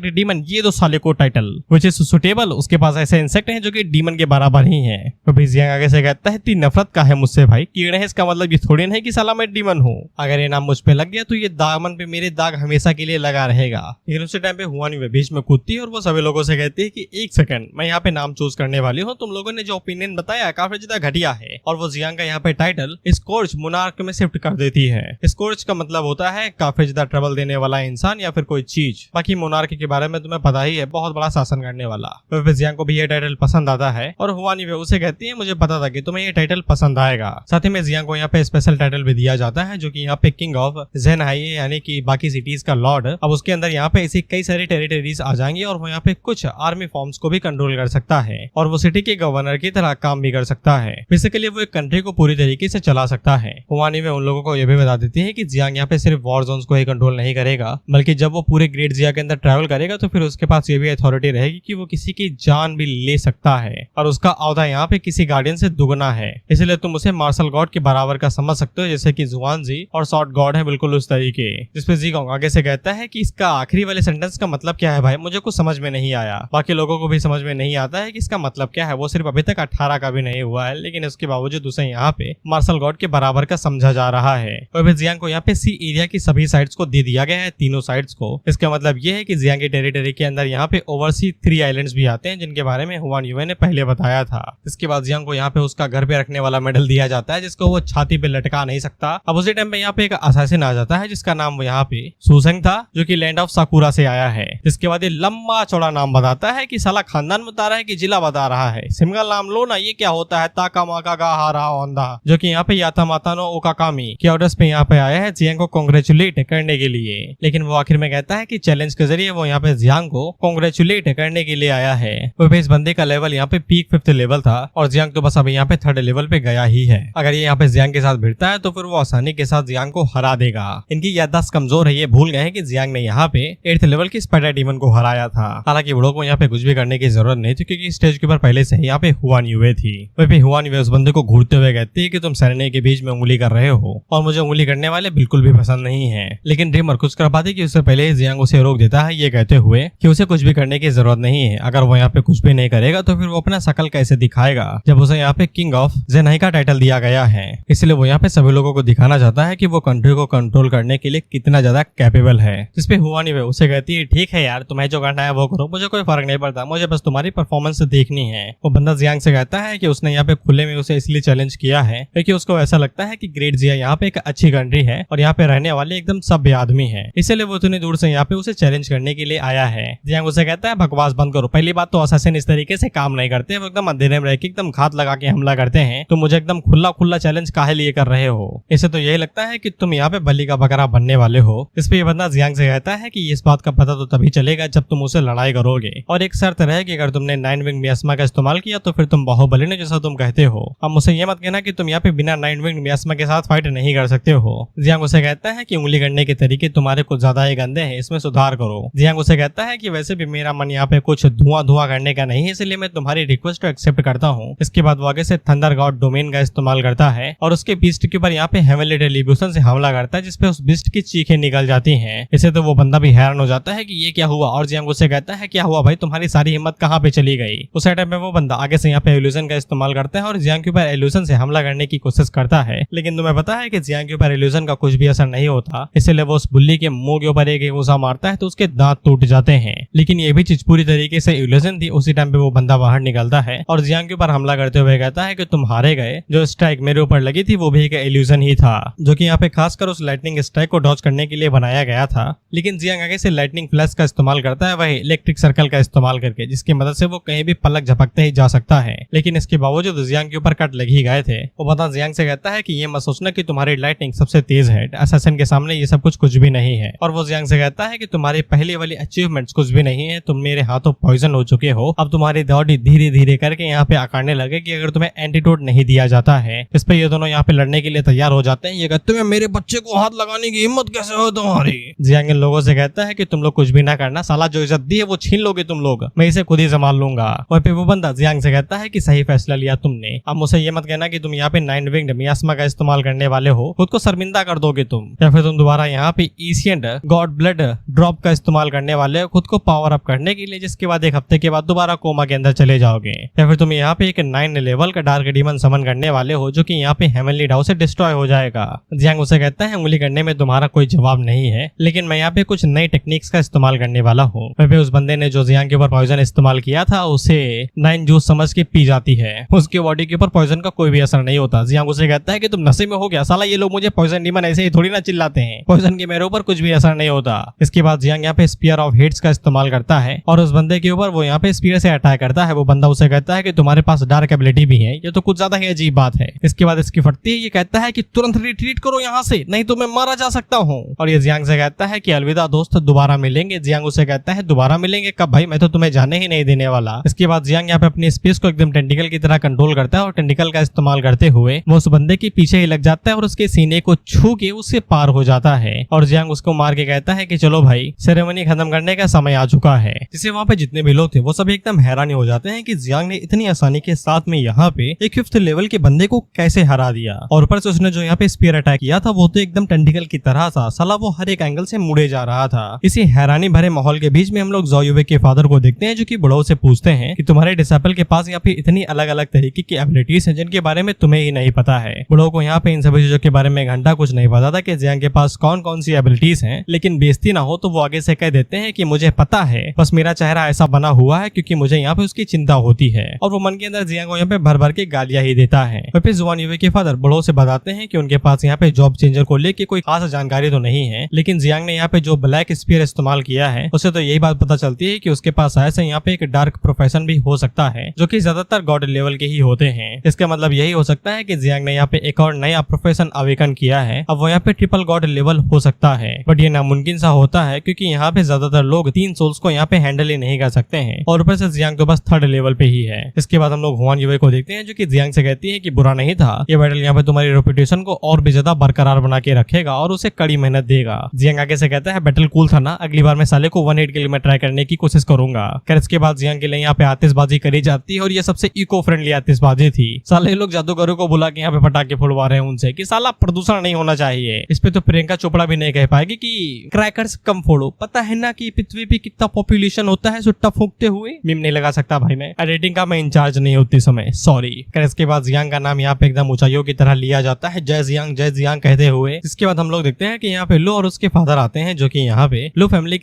डीमन ये दो साले को टाइटल विच इज सुटेबल। उसके पास ऐसे इंसेक्ट हैं जो कि डीमन के बराबर ही हैं। तो भाई जियांग आगे से कहता है इतनी नफरत का है मुझसे भाई, कीड़े हैं इसका मतलब ये थोड़ी नहीं कि साला मैं डीमन हूँ। अगर ये नाम मुझ पे लग गया तो ये दामन पे मेरे दाग हमेशा के लिए लगा रहेगा। लेकिन उसी टाइम पे हुआन यूवे बीच में कूदती है और वो सभी लोगों से कहती है कि एक सेकंड, मैं यहाँ पे नाम चूज करने वाली हूँ, तुम लोगों ने जो ओपिनियन बताया काफी ज्यादा घटिया है। और वो जियांग का यहाँ पे टाइटल स्कोर्च मुनार्क में शिफ्ट कर देती है। स्कोर्च का मतलब होता है काफी ज्यादा ट्रबल देने वाला इंसान या फिर कोई चीज। बाकी मुनार्क के बारे में तुम्हें पता ही है, बहुत बड़ा शासन करने वाला। तो जियांग को भी ये टाइटल पसंद आता है और हुआन यूवे उसे कहती है मुझे पता था कि तुम्हें ये टाइटल पसंद आएगा। साथ ही में जियांग को यहाँ पे स्पेशल टाइटल भी दिया जाता है जो कि यहाँ पे किंग ऑफ ज़ेनहाई यानी कि बाकी सिटीज का लॉर्ड। अब उसके अंदर यहाँ पे ऐसी कई सारी टेरिटरीज आ जाएंगी और वो यहाँ पे कुछ आर्मी फॉर्म्स को भी कंट्रोल कर सकता है और वो सिटी के गवर्नर की तरह काम भी कर सकता है। बेसिकली वो एक कंट्री को पूरी तरीके से चला सकता है। हुआनी में उन लोगों को ये भी बता देती है कि जियांग यहाँ पे सिर्फ वॉर जोन्स को ही कंट्रोल नहीं करेगा, बल्कि जब वो पूरे ग्रेट जिया के अंदर ट्रैवल करेगा तो फिर उसके पास ये भी अथॉरिटी रहेगी कि वो किसी की जान भी ले सकता है और उसका औहदा यहाँ पे किसी गार्डियन से दुगना है। इसलिए तुम उसे मार्शल गॉड के बराबर का समझ सकते हो, जैसे कि जुआनजी और शॉर्ट गॉड है, बिल्कुल उस तरीके। जिसपे जीगोंग आगे से कहता है कि इसका आखिरी वाले सेंटेंस का मतलब क्या है भाई, मुझे कुछ समझ में नहीं आया। बाकी लोगों को भी समझ में नहीं आता है कि इसका मतलब क्या है। वो सिर्फ अभी तक 18 का भी नहीं हुआ है, लेकिन उसके बावजूद उसे यहाँ पे मार्शल गॉड के बराबर का समझा जा रहा है। और जियांग को यहाँ पे सी एरिया की सभी साइड्स को दे दिया गया है, तीनों साइड्स को। इसका मतलब ये है कि जियांग की टेरिटरी के अंदर यहाँ पे ओवरसी 3 आइलैंड्स भी आते हैं, जिनके बारे में हुआन यूवे ने पहले बताया था। इसके बाद जियांग को यहाँ पे उसका घर पे रखने वाला मेडल दिया जाता है, जिसको वो छाती पे लटका नहीं सकता। अब उसी टाइम पे यहाँ पे एक असैसिन आ जाता है जिसका नाम यहाँ पे सुसेंग था, जो कि लैंड ऑफ साकुरा से आया है। जिसके बाद ये लंबा चौड़ा नाम बताता है कि साला खानदान बता रहा है कि जिला बता रहा है, सिंगल नाम लो ना, ये क्या होता है, ताका माका गा हारा ओंदा, जो कि यहाँ पे याता माता नो ओकाकामी के ऑर्डर्स पे यहाँ पे आया है जियांग को कांग्रेचुलेट करने के लिए। लेकिन वो आखिर में कहता है कि चैलेंज के जरिए वो यहाँ पे जियांग को कांग्रेचुलेट करने के लिए आया है। वो इस बंदे का लेवल यहाँ पे पीक 5th लेवल था और जियांग तो बस अभी यहाँ पे 3rd लेवल पे गया ही है। अगर ये यहाँ पे जियांग के साथ भिड़ता है तो फिर वो आसानी के साथ जियांग को हरा देगा। इनकी याददाश्त कमजोर है, ये भूल गए हैं कि जियांग ने यहाँ पे 8th लेवल की स्पाइडर डीमन को हराया था। हालांकि बड़ों को यहाँ पे कुछ भी करने की जरूरत नहीं थी, क्योंकि स्टेज के ऊपर पहले से ही यहाँ पे हुआन यूवे थी। वही हुआन यूवे उस बंदे को घूरते हुए कहती है कि तुम सैनिक के बीच में उंगली कर रहे हो और मुझे उंगली करने वाले बिल्कुल भी पसंद नहीं है। लेकिन ड्रीमर कुछ कर पाती कि उससे पहले जियांग उसे रोक देता है, ये कहते हुए कि उसे कुछ भी करने की जरूरत नहीं है। अगर वो यहाँ पे कुछ भी नहीं करेगा तो फिर वो अपना शकल कैसे दिखाएगा जब उसे यहाँ पे किंग ऑफ जेनाई का टाइटल दिया गया है। इसलिए वो यहाँ पे सभी लोगों को दिखाना चाहता है कि वो कंट्री को कंट्रोल करने के लिए कितना ज्यादा कैपेबल है। जिसपे हुआ नहीं उसे कहती है ठीक है यार, तुम्हें जो करना है वो करो, मुझे कोई फर्क नहीं पड़ता, मुझे बस तुम्हारी परफॉर्मेंस देखनी है। वो बंदा जियांग से कहता है कि उसने यहाँ पे खुले में उसे इसलिए चैलेंज किया है क्योंकि उसको ऐसा लगता है कि ग्रेट जिया यहाँ पे एक अच्छी कंट्री है और यहाँ पे रहने वाले एकदम सभ्य आदमी है, इसलिए वो इतनी दूर से यहाँ पे उसे चैलेंज करने के लिए आया है। जियांग उसे कहता है बकवास बंद करो, पहली बात तो असैसिन इस तरीके से काम नहीं करते, वो एकदम अंधेरे में रह के एकदम घात लगा के हमला करते हैं, तो मुझे एकदम खुला खुला चैलेंज काहे लिए कर रहे हो, इसे तो यही लगता है कि तुम यहाँ पे बलि का बकरा बनने वाले हो। इस पे ये बंदा जियांग से कहता है कि इस बात का पता तो तभी चलेगा जब तुम उसे लड़ाई करोगे, और एक शर्त रहेगी, अगर तुमने 9 विंग मियास्मा का इस्तेमाल किया तो फिर तुम बाहुबली ने जैसा तुम कहते हो। अब मुझे ये मत कहना कि तुम यहाँ पे बिना 9 विंग मियास्मा के साथ फाइट नहीं कर सकते हो। जियांग उसे कहता है कि उंगली करने के तरीके तुम्हारे कुछ ज्यादा ही गंदे हैं, इसमें सुधार करो। जियांग उसे कहता है कि वैसे भी मेरा मन यहाँ पे कुछ धुआं करने का नहीं है, इसलिए मैं तुम्हारी रिक्वेस्ट को एक्सेप्ट करता हूँ। इसके बाद वो आगे से थंडर गॉड डोमेन का इस्तेमाल करता है और उसके बीस्ट के ऊपर यहाँ पे हेवनली टेलीविजन से हमला करता है, जिसपे उस बीस्ट की चीखें निकल जाती हैं। इसे तो वो बंदा भी हैरान हो जाता है कि ये क्या हुआ, और जियांग उसे कहता है क्या हुआ भाई, तुम्हारी सारी हिम्मत कहाँ पे चली गई। उस टाइम में वो बंदा आगे से यहाँ पे इल्यूजन का इस्तेमाल करता है और जियांग के ऊपर इल्यूजन से हमला करने की कोशिश करता है, लेकिन तुम्हें पता है कि जियांग के ऊपर इल्यूजन का कुछ भी असर नहीं होता, इसलिए वो उस बुल्ली के मुंह के ऊपर एक घूसा मारता है तो उसके दांत टूट जाते हैं। लेकिन ये भी चीज पूरी तरीके से इल्यूजन थी। उसी टाइम पे वो बंदा बाहर निकलता है और जियांग के ऊपर हमला करते हुए कहता है कि तुम हारे गए, जो स्ट्राइक मेरे ऊपर लगी थी वो भी एक इल्यूजन ही था, जो कि यहाँ पे खासकर उस लाइटनिंग स्ट्राइक को डॉज करने के लिए बनाया गया था। लेकिन जियांग आगे से लाइटनिंग फ्लैश का इस्तेमाल करता है, वही इलेक्ट्रिक सर्कल का इस्तेमाल करके, जिसकी मदद से वो कहीं भी पलक झपकते ही जा सकता है। लेकिन इसके बावजूद जियांग के ऊपर कट लग ही गए थे। वो बंदा जियांग से कहता है कि ये मत सोचना कि तुम्हारी लाइटनिंग सबसे तेज है, असैसिन के सामने ये सब कुछ भी नहीं है। और वो जियांग से कहता है कि तुम्हारी पहली वाली अचीवमेंट्स कुछ भी नहीं है, तुम मेरे हाथों पॉइजन हो चुके हो, अब तुम्हारी बॉडी धीरे धीरे करके यहाँ पे आकारने लगे कि अगर तुम्हें एंटीडोट नहीं दिया जाता है। इस पे ये दोनों यहाँ पे लड़ने के लिए तैयार हो जाते हैं। ये कहते हैं मेरे बच्चे को हाथ लगाने की हिम्मत कैसे हो तुम्हारी। जियांग इन लोगों से कहता है कि तुम लोग कुछ भी ना करना, साला जो इज्जत दी है वो छीन लोगे तुम लोग, मैं इसे खुद ही संभाल लूंगा। और फिर वो बंदा जियांग से कहता है कि सही फैसला लिया तुमने, अब मुझे ये मत कहना कि तुम यहाँ पे 9 विंग्ड मियास्मा का इस्तेमाल करने वाले हो, खुद को शर्मिंदा कर दोगे तुम, या फिर तुम दोबारा यहाँ पे एशियंट गॉड ब्लड ड्रॉप का इस्तेमाल करने वाले हो खुद को पावर अप करने के लिए, जिसके बाद एक हफ्ते के बाद दोबारा कोमा के अंदर चले जाओगे, या फिर तुम यहाँ पे एक 9 लेवल का डार्क डीमन समन करने वाले हो जो कि यहाँ पे हेवनली डाउ से डिस्ट्रॉय हो जाएगा। जियांग उसे कहता है उंगली करने में तुम्हारा कोई जवाब नहीं है, लेकिन मैं यहाँ पे कुछ नई टेक्निक्स का इस्तेमाल करने वाला हूँ। फिर उस बंदे ने जो जियांग के ऊपर पॉइजन इस्तेमाल किया था उसे 9 जूस समझ के पी जाती है, उसकी बॉडी के ऊपर पॉइजन का कोई भी असर नहीं होता। जियांग उसे कहता है कि तुम नशे में हो गया, साला ये लोग मुझे पॉइजन डीमन ऐसे ही थोड़ी ना चिल्लाते हैं, पॉइजन के मेरे ऊपर कुछ भी असर नहीं होता। इसके बाद जियांग यहाँ पे स्पीयर ऑफ हेड्स का इस्तेमाल करता है और उस बंदे के ऊपर वो यहाँ पे स्पीयर से अटैक करता है। वो बंदा उसे कहता है कि तुम्हारे पास डार्क एबिलिटी भी है, ये तो कुछ ज्यादा ही अजीब बात है। इसके बाद इसकी फटती है, ये कहता है कि तुरंत रिट्रीट करो यहाँ से, नहीं तो मैं मारा जा सकता हूँ। और ये जियांग से कहता है कि अलविदा दोस्त, दोबारा मिलेंगे। जियांग उसे कहता है दोबारा मिलेंगे कब भाई, मैं तो तुम्हें जाने ही नहीं देने वाला। इसके बाद जियांग यहाँ पे अपनी स्पेस को एकदम टेंटिकल की तरह कंट्रोल करता है और टेंटिकल का इस्तेमाल करते हुए वो उस बंदे के पीछे ही लग जाता है और उसके सीने को छू के उससे पार हो जाता है। और जियांग उसको मार के कहता है कि चलो भाई, सेरेमनी खत्म करने का समय आ चुका है। जिससे वहाँ पे जितने भी लोग थे वो सब एकदम हैरान हो जाते हैं कि जियांग ने इतनी आसानी के साथ में यहाँ पे एक 5th लेवल के बंदे को कैसे हरा दिया। और ऊपर से उसने जो यहाँ पे स्पीयर अटैक किया था वो तो एकदम टेंटिकल की तरह था, साला वो हर एक एंगल से मुड़े जा रहा था। इसी हैरानी भरे माहौल के बीच में हम लोग ज़ो युवे के फादर को देखते हैं, जो कि बुढ़ाओ से पूछते हैं कि तुम्हारे डिसेबल के पास यहाँ पे इतनी अलग अलग तरीके की एबिलिटीज हैं जिनके बारे में तुम्हें ही नहीं पता है। बुढ़ाओ को यहाँ पे इन सभी चीजों के बारे में घंटा कुछ नहीं पता था कि जियांग के पास कौन कौन सी एबिलिटीज हैं, लेकिन बेइज्जती ना हो तो वो आगे से कह देते हैं कि मुझे पता है, बस मेरा चेहरा ऐसा बना हुआ है क्योंकि मुझे यहाँ पे उसकी चिंता होती है। और वो मन के अंदर जियांग को यहाँ पे भर भर के गालियां ही देता है। और फिर जुआन युवे के फादर बुढ़ाओ से बताते हैं कि उनके पास यहाँ पे जॉब चेंजर को लेके कोई खास जानकारी तो नहीं है, लेकिन जियांग ने यहाँ पे जो ब्लैक स्पीयर इस्तेमाल किया है उससे तो यही बात पता चलती है कि उसके पास ऐसे यहाँ पे एक डार्क प्रोफेशन भी हो सकता है जो कि ज्यादातर गॉड लेवल के ही होते हैं। इसका मतलब यही हो सकता है कि जियांग ने यहाँ पे एक और नया प्रोफेशन अवेकन किया है, अब वो यहाँ पे ट्रिपल गॉड लेवल हो सकता है। बट ये नामुमकिन सा होता है क्योंकि यहाँ पे ज्यादातर लोग 3 सोल्स को यहाँ पे हैंडल ही नहीं कर सकते हैं और ऊपर से जियांग तो बस 3rd लेवल पे ही है। इसके बाद हम लोग हुआन युवे को देखते हैं जो कि जियांग से कहती है कि बुरा नहीं था, ये बैटल यहाँ पे तुम्हारी रेपुटेशन को और भी ज्यादा बरकरार बना के रखेगा और उसे कड़ी मेहनत देगा। जियांग आगे से कहता है बैटल कूल था ना, अगली बार मैं साले को 1 हिट के लिए मैं ट्राई करने की कोशिश करूंगा। खैर इसके बाद जियांग के लिए यहाँ पे आतिशबाजी करी जाती है और ये सबसे इको फ्रेंडली आतिशबाजी थी। साले लोग जादूगरों को बुला के यहाँ पे पटाखे फुलवा रहे हैं उनसे कि साला प्रदूषण नहीं होना चाहिए। इस पे तो प्रियंका चोपड़ा भी नहीं कह पाएगी कि क्रैकर्स कम फोड़ो, पता है ना कि पृथ्वी पे कितना पॉपुलेशन होता है सुट्टा फूंकते हुए। मीम नहीं लगा सकता भाई मैं, एडिटिंग का मैं इंचार्ज नहीं होती समय, सॉरी। इसके बाद जियांग का नाम यहाँ पे एकदम ऊंचाइयों की तरह लिया जाता है, जय जियांग कहते हुए। इसके बाद हम लोग देखते हैं कि यहाँ पे लो और उसके फादर आते हैं, जो कि यहाँ पे लो फैमिली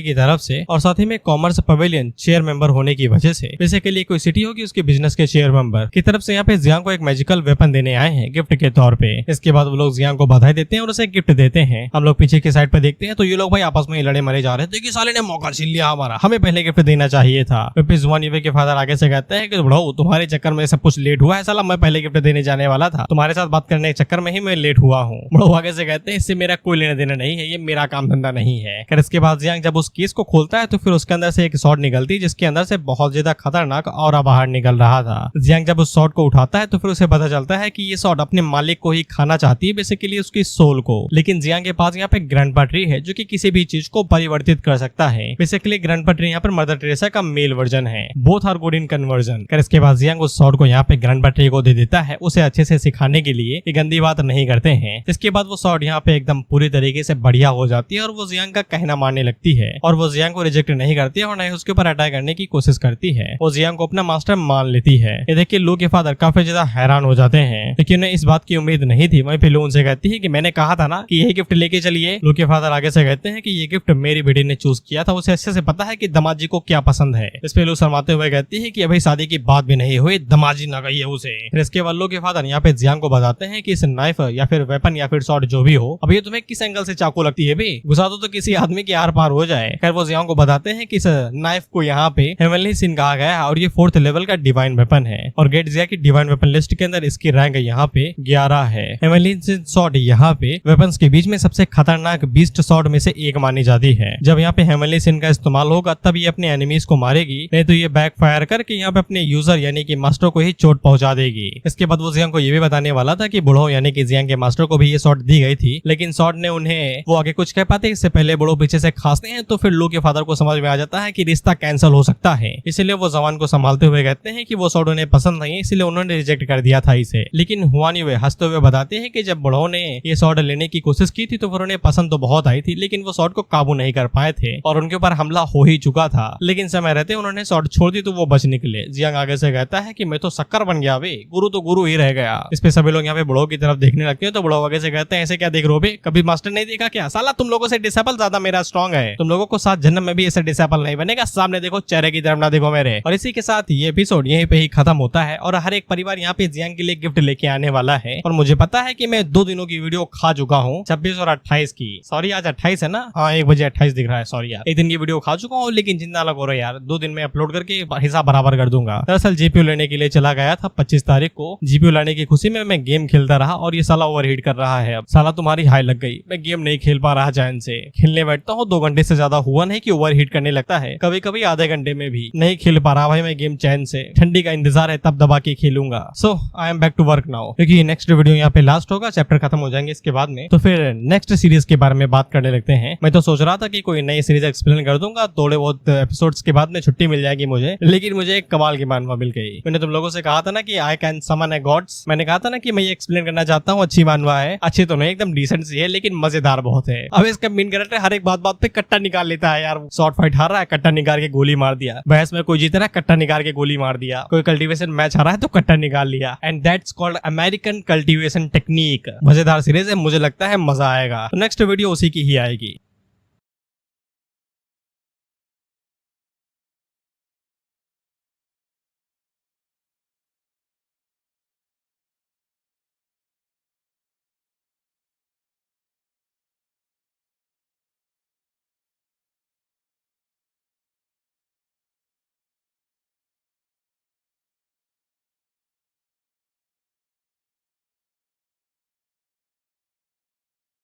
की तरफ से और साथ ही में कॉमर्स पवेलियन चेयर मेंबर होने की वजह से, बेसिकली कोई सिटी होगी उसके बिजनेस के शेयर मेंबर की तरफ से यहाँ पे जियांग को एक मैजिकल वेपन देने आए हैं गिफ्ट के तौर पे। इसके बाद वो लोग जियांग को बधाई देते हैं और उसे गिफ्ट देते हैं। हम लोग पीछे की साइड पे देखते हैं तो ये लोग भाई आपस में लड़े मरे जा रहे थे कि साले ने मौका छीन लिया हमारा, हमें पहले गिफ्ट देना चाहिए था। फिर जुआन युवे के फादर आगे से कहते हैं कि ब्रो तुम्हारे चक्कर में सब कुछ लेट हुआ है, साला मैं पहले गिफ्ट देने जाने वाला था, तुम्हारे साथ बात करने के चक्कर में ही मैं लेट हुआ हूँ। ब्रो आगे से कहते हैं इससे मेरा कोई लेना देना नहीं है, ये मेरा काम धंधा नहीं है। फिर इसके बाद जियांग जब उस केस को खोलता है तो फिर उसके अंदर से एक शॉट निकलती है जिसके अंदर से बहुत ज्यादा खतरनाक और बाहर निकल रहा था। जियांग जब उस शॉट को उठाता है तो फिर उसे पता चलता है कि ये शॉट अपने मालिक को ही खाना चाहती है, बेसिकली उसकी सोल को। लेकिन जियांग के पास यहाँ पे ग्रैंडपा ट्री है जो कि किसी भी चीज को परिवर्तित कर सकता है। बेसिकली ग्रैंडपा ट्री यहाँ पर मदर टेरेसा का मेल वर्जन है, both are good in conversion. इसके बाद जियांग उस शॉट को यहाँ पे ग्रैंडपा ट्री को दे देता है उसे अच्छे से सिखाने के लिए कि गंदी बात नहीं करते हैं। इसके बाद वो शॉट यहाँ पे एकदम पूरी तरीके से बढ़िया हो जाती है और वो जियांग का कहना मानने लगती है और वो जियांग को रिजेक्ट नहीं करती है और न ही उसके ऊपर अटैक करने की कोशिश करती है। वो जियांग को अपना मास्टर मान लेती है। ये देखिए लो के फादर काफी ज्यादा हैरान हो जाते हैं, लेकिन उन्हें इस बात की उम्मीद नहीं थी। वहीं पे लो उनसे कहती है कि मैंने कहा था ना कि यही गिफ्ट लेके चलिए। लो के फादर आगे से कहते हैं कि ये गिफ्ट मेरी बेटी ने चूज किया था, उसे अच्छे से पता है कि दमाजी को क्या पसंद है। इस पे लो शर्माते हुए कहती है कि अभी शादी की बात भी नहीं हुई, दमाजी ना गई है उसे। फिर इसके बाद लो के फादर यहाँ पे जियांग को बताते हैं कि इस नाइफ या फिर वेपन या फिर शॉट जो भी हो, अब ये तुम्हें किस एंगल से चाकू लगती है भी, घुसा दो तो किसी आदमी के आर पार हो जाए। खैर वो जियांग को बताते हैं कि इस नाइफ को यहाँ पे हेवनली सिन कहा गया है और ये 4th लेवल का डिवाइन वेपन है और गेट जिया की डिवाइन वेपन लिस्ट के अंदर इसकी रैंक यहाँ पे 11 है। हेवनली सिन शॉट यहाँ पे वेपन्स के बीच में सबसे खतरनाक बीस्ट शॉट में से एक मानी जाती है। जब यहाँ पे हेवनली सिन का इस्तेमाल होगा तब ये अपने एनिमीज को मारेगी, नहीं तो ये बैक फायर करके यहाँ पे अपने यूजर यानी कि मास्टर को ही चोट पहुंचा देगी। इसके बाद वो जियांग को ये भी बताने वाला था कि बुढ़ो यानी कि जियांग के मास्टर को भी ये शॉट दी गई थी, लेकिन शॉट ने उन्हें वो आगे कुछ कह पाते इससे पहले बुढ़ो पीछे से खांसते हैं तो फिर लो के फादर को समझ में आ जाता है कि रिश्ता कैंसिल हो सकता है। इसलिए वो जवान को संभालते हुए कहते हैं कि वो शॉट उन्हें पसंद नहीं है, इसलिए उन्होंने रिजेक्ट कर दिया था इसे। लेकिन हुआन युवे हंसते हुए बताते हैं कि जब बुढ़ो ने ये शॉट लेने की कोशिश की थी तो फिर उन्हें पसंद तो बहुत आई थी, लेकिन वो शॉट को काबू नहीं कर पाए थे और उनके ऊपर हमला हो ही चुका था। लेकिन समय रहते उन्होंने शॉट छोड़ दी तो वो बच निकले। जियांग आगे से कहता है कि मैं तो शक्कर बन गया बे, गुरु तो गुरु ही रह गया। इस पे सभी लोग यहाँ पे बुढ़ो की तरफ देखने लगते हैं तो बुढ़ो आगे से कहते हैं ऐसे क्या देख रहे हो बे, कभी मास्टर नहीं देखा क्या, साला तुम लोगों से डिसेबल ज्यादा मेरा स्ट्रॉन्ग है, तुम लोगों को 7 जन्म में भी ऐसे डिसेबल नहीं बनेगा, सामने देखो चेहरे की तरफ ना देखो मेरे। और इसी के साथ ये एपिसोड यहीं पे ही खत्म होता है और हर एक परिवार यहाँ पे जियांग के लिए गिफ्ट लेके आने वाला है। और मुझे पता है कि मैं 2 दिनों की वीडियो खा चुका हूँ, 26 और 28 की। सॉरी आज 28 है ना, हाँ 1 बजे 28 दिख रहा है, सॉरी यार, 1 दिन की वीडियो खा चुका हूँ, लेकिन चिंता ना करो यार, 2 दिन में अपलोड करके हिसाब बराबर कर दूंगा। दरअसल जीपीयू लेने के लिए चला गया था 25 तारीख को, जीपीयू लाने की खुशी में मैं गेम खेलता रहा और ये साला ओवरहीट कर रहा है। अब साला तुम्हारी हाई लग गई, मैं गेम नहीं खेल पा रहा चैन से, खेलने बैठता हूँ 2 घंटे से ज्यादा हुआ नहीं कि ओवरहीट करने लगता है, कभी कभी आधे घंटे में भी नहीं खेल पा रहा भाई मैं गेम चैन से, ठंडी का इंतजार है तब दबा के खेलूंगा। So I am back to work now, क्योंकि नेक्स्ट वीडियो यहाँ पे लास्ट होगा, चैप्टर खत्म हो जाएंगे इसके बाद में, तो फिर नेक्स्ट सीरीज के बारे में बात करने लगते हैं। मैं तो सोच रहा था कि कोई नई सीरीज एक्सप्लेन कर दूंगा, थोड़े बहुत एपिसोड्स के बाद में छुट्टी मिल जाएगी मुझे, लेकिन मुझे एक कमाल की मानवा मिल गई। मैंने तुम लोगों से कहा था ना कि I can summon A God's, मैंने कहा था ना कि मैं ये एक्सप्लेन करना चाहता हूँ, अच्छी मानवा है, अच्छी तो नहीं एकदम डिसेंट सी है लेकिन मजेदार बहुत है। अब इसका मेन कैरेक्टर हर एक बात पे कट्टा निकाल लेता है यार, शॉर्ट फाइट हार रहा है कट्टा निकाल के गोली मार दिया, बहस में कोई जीत रहा है कट्टा निकाल के गोली मार दिया, कोई कल्टीवेशन मैच हारा है तो कट्टा निकाल लिया, and that's called American cultivation technique. मजेदार सीरीज है, मुझे लगता है मजा आएगा, तो नेक्स्ट वीडियो उसी की ही आएगी।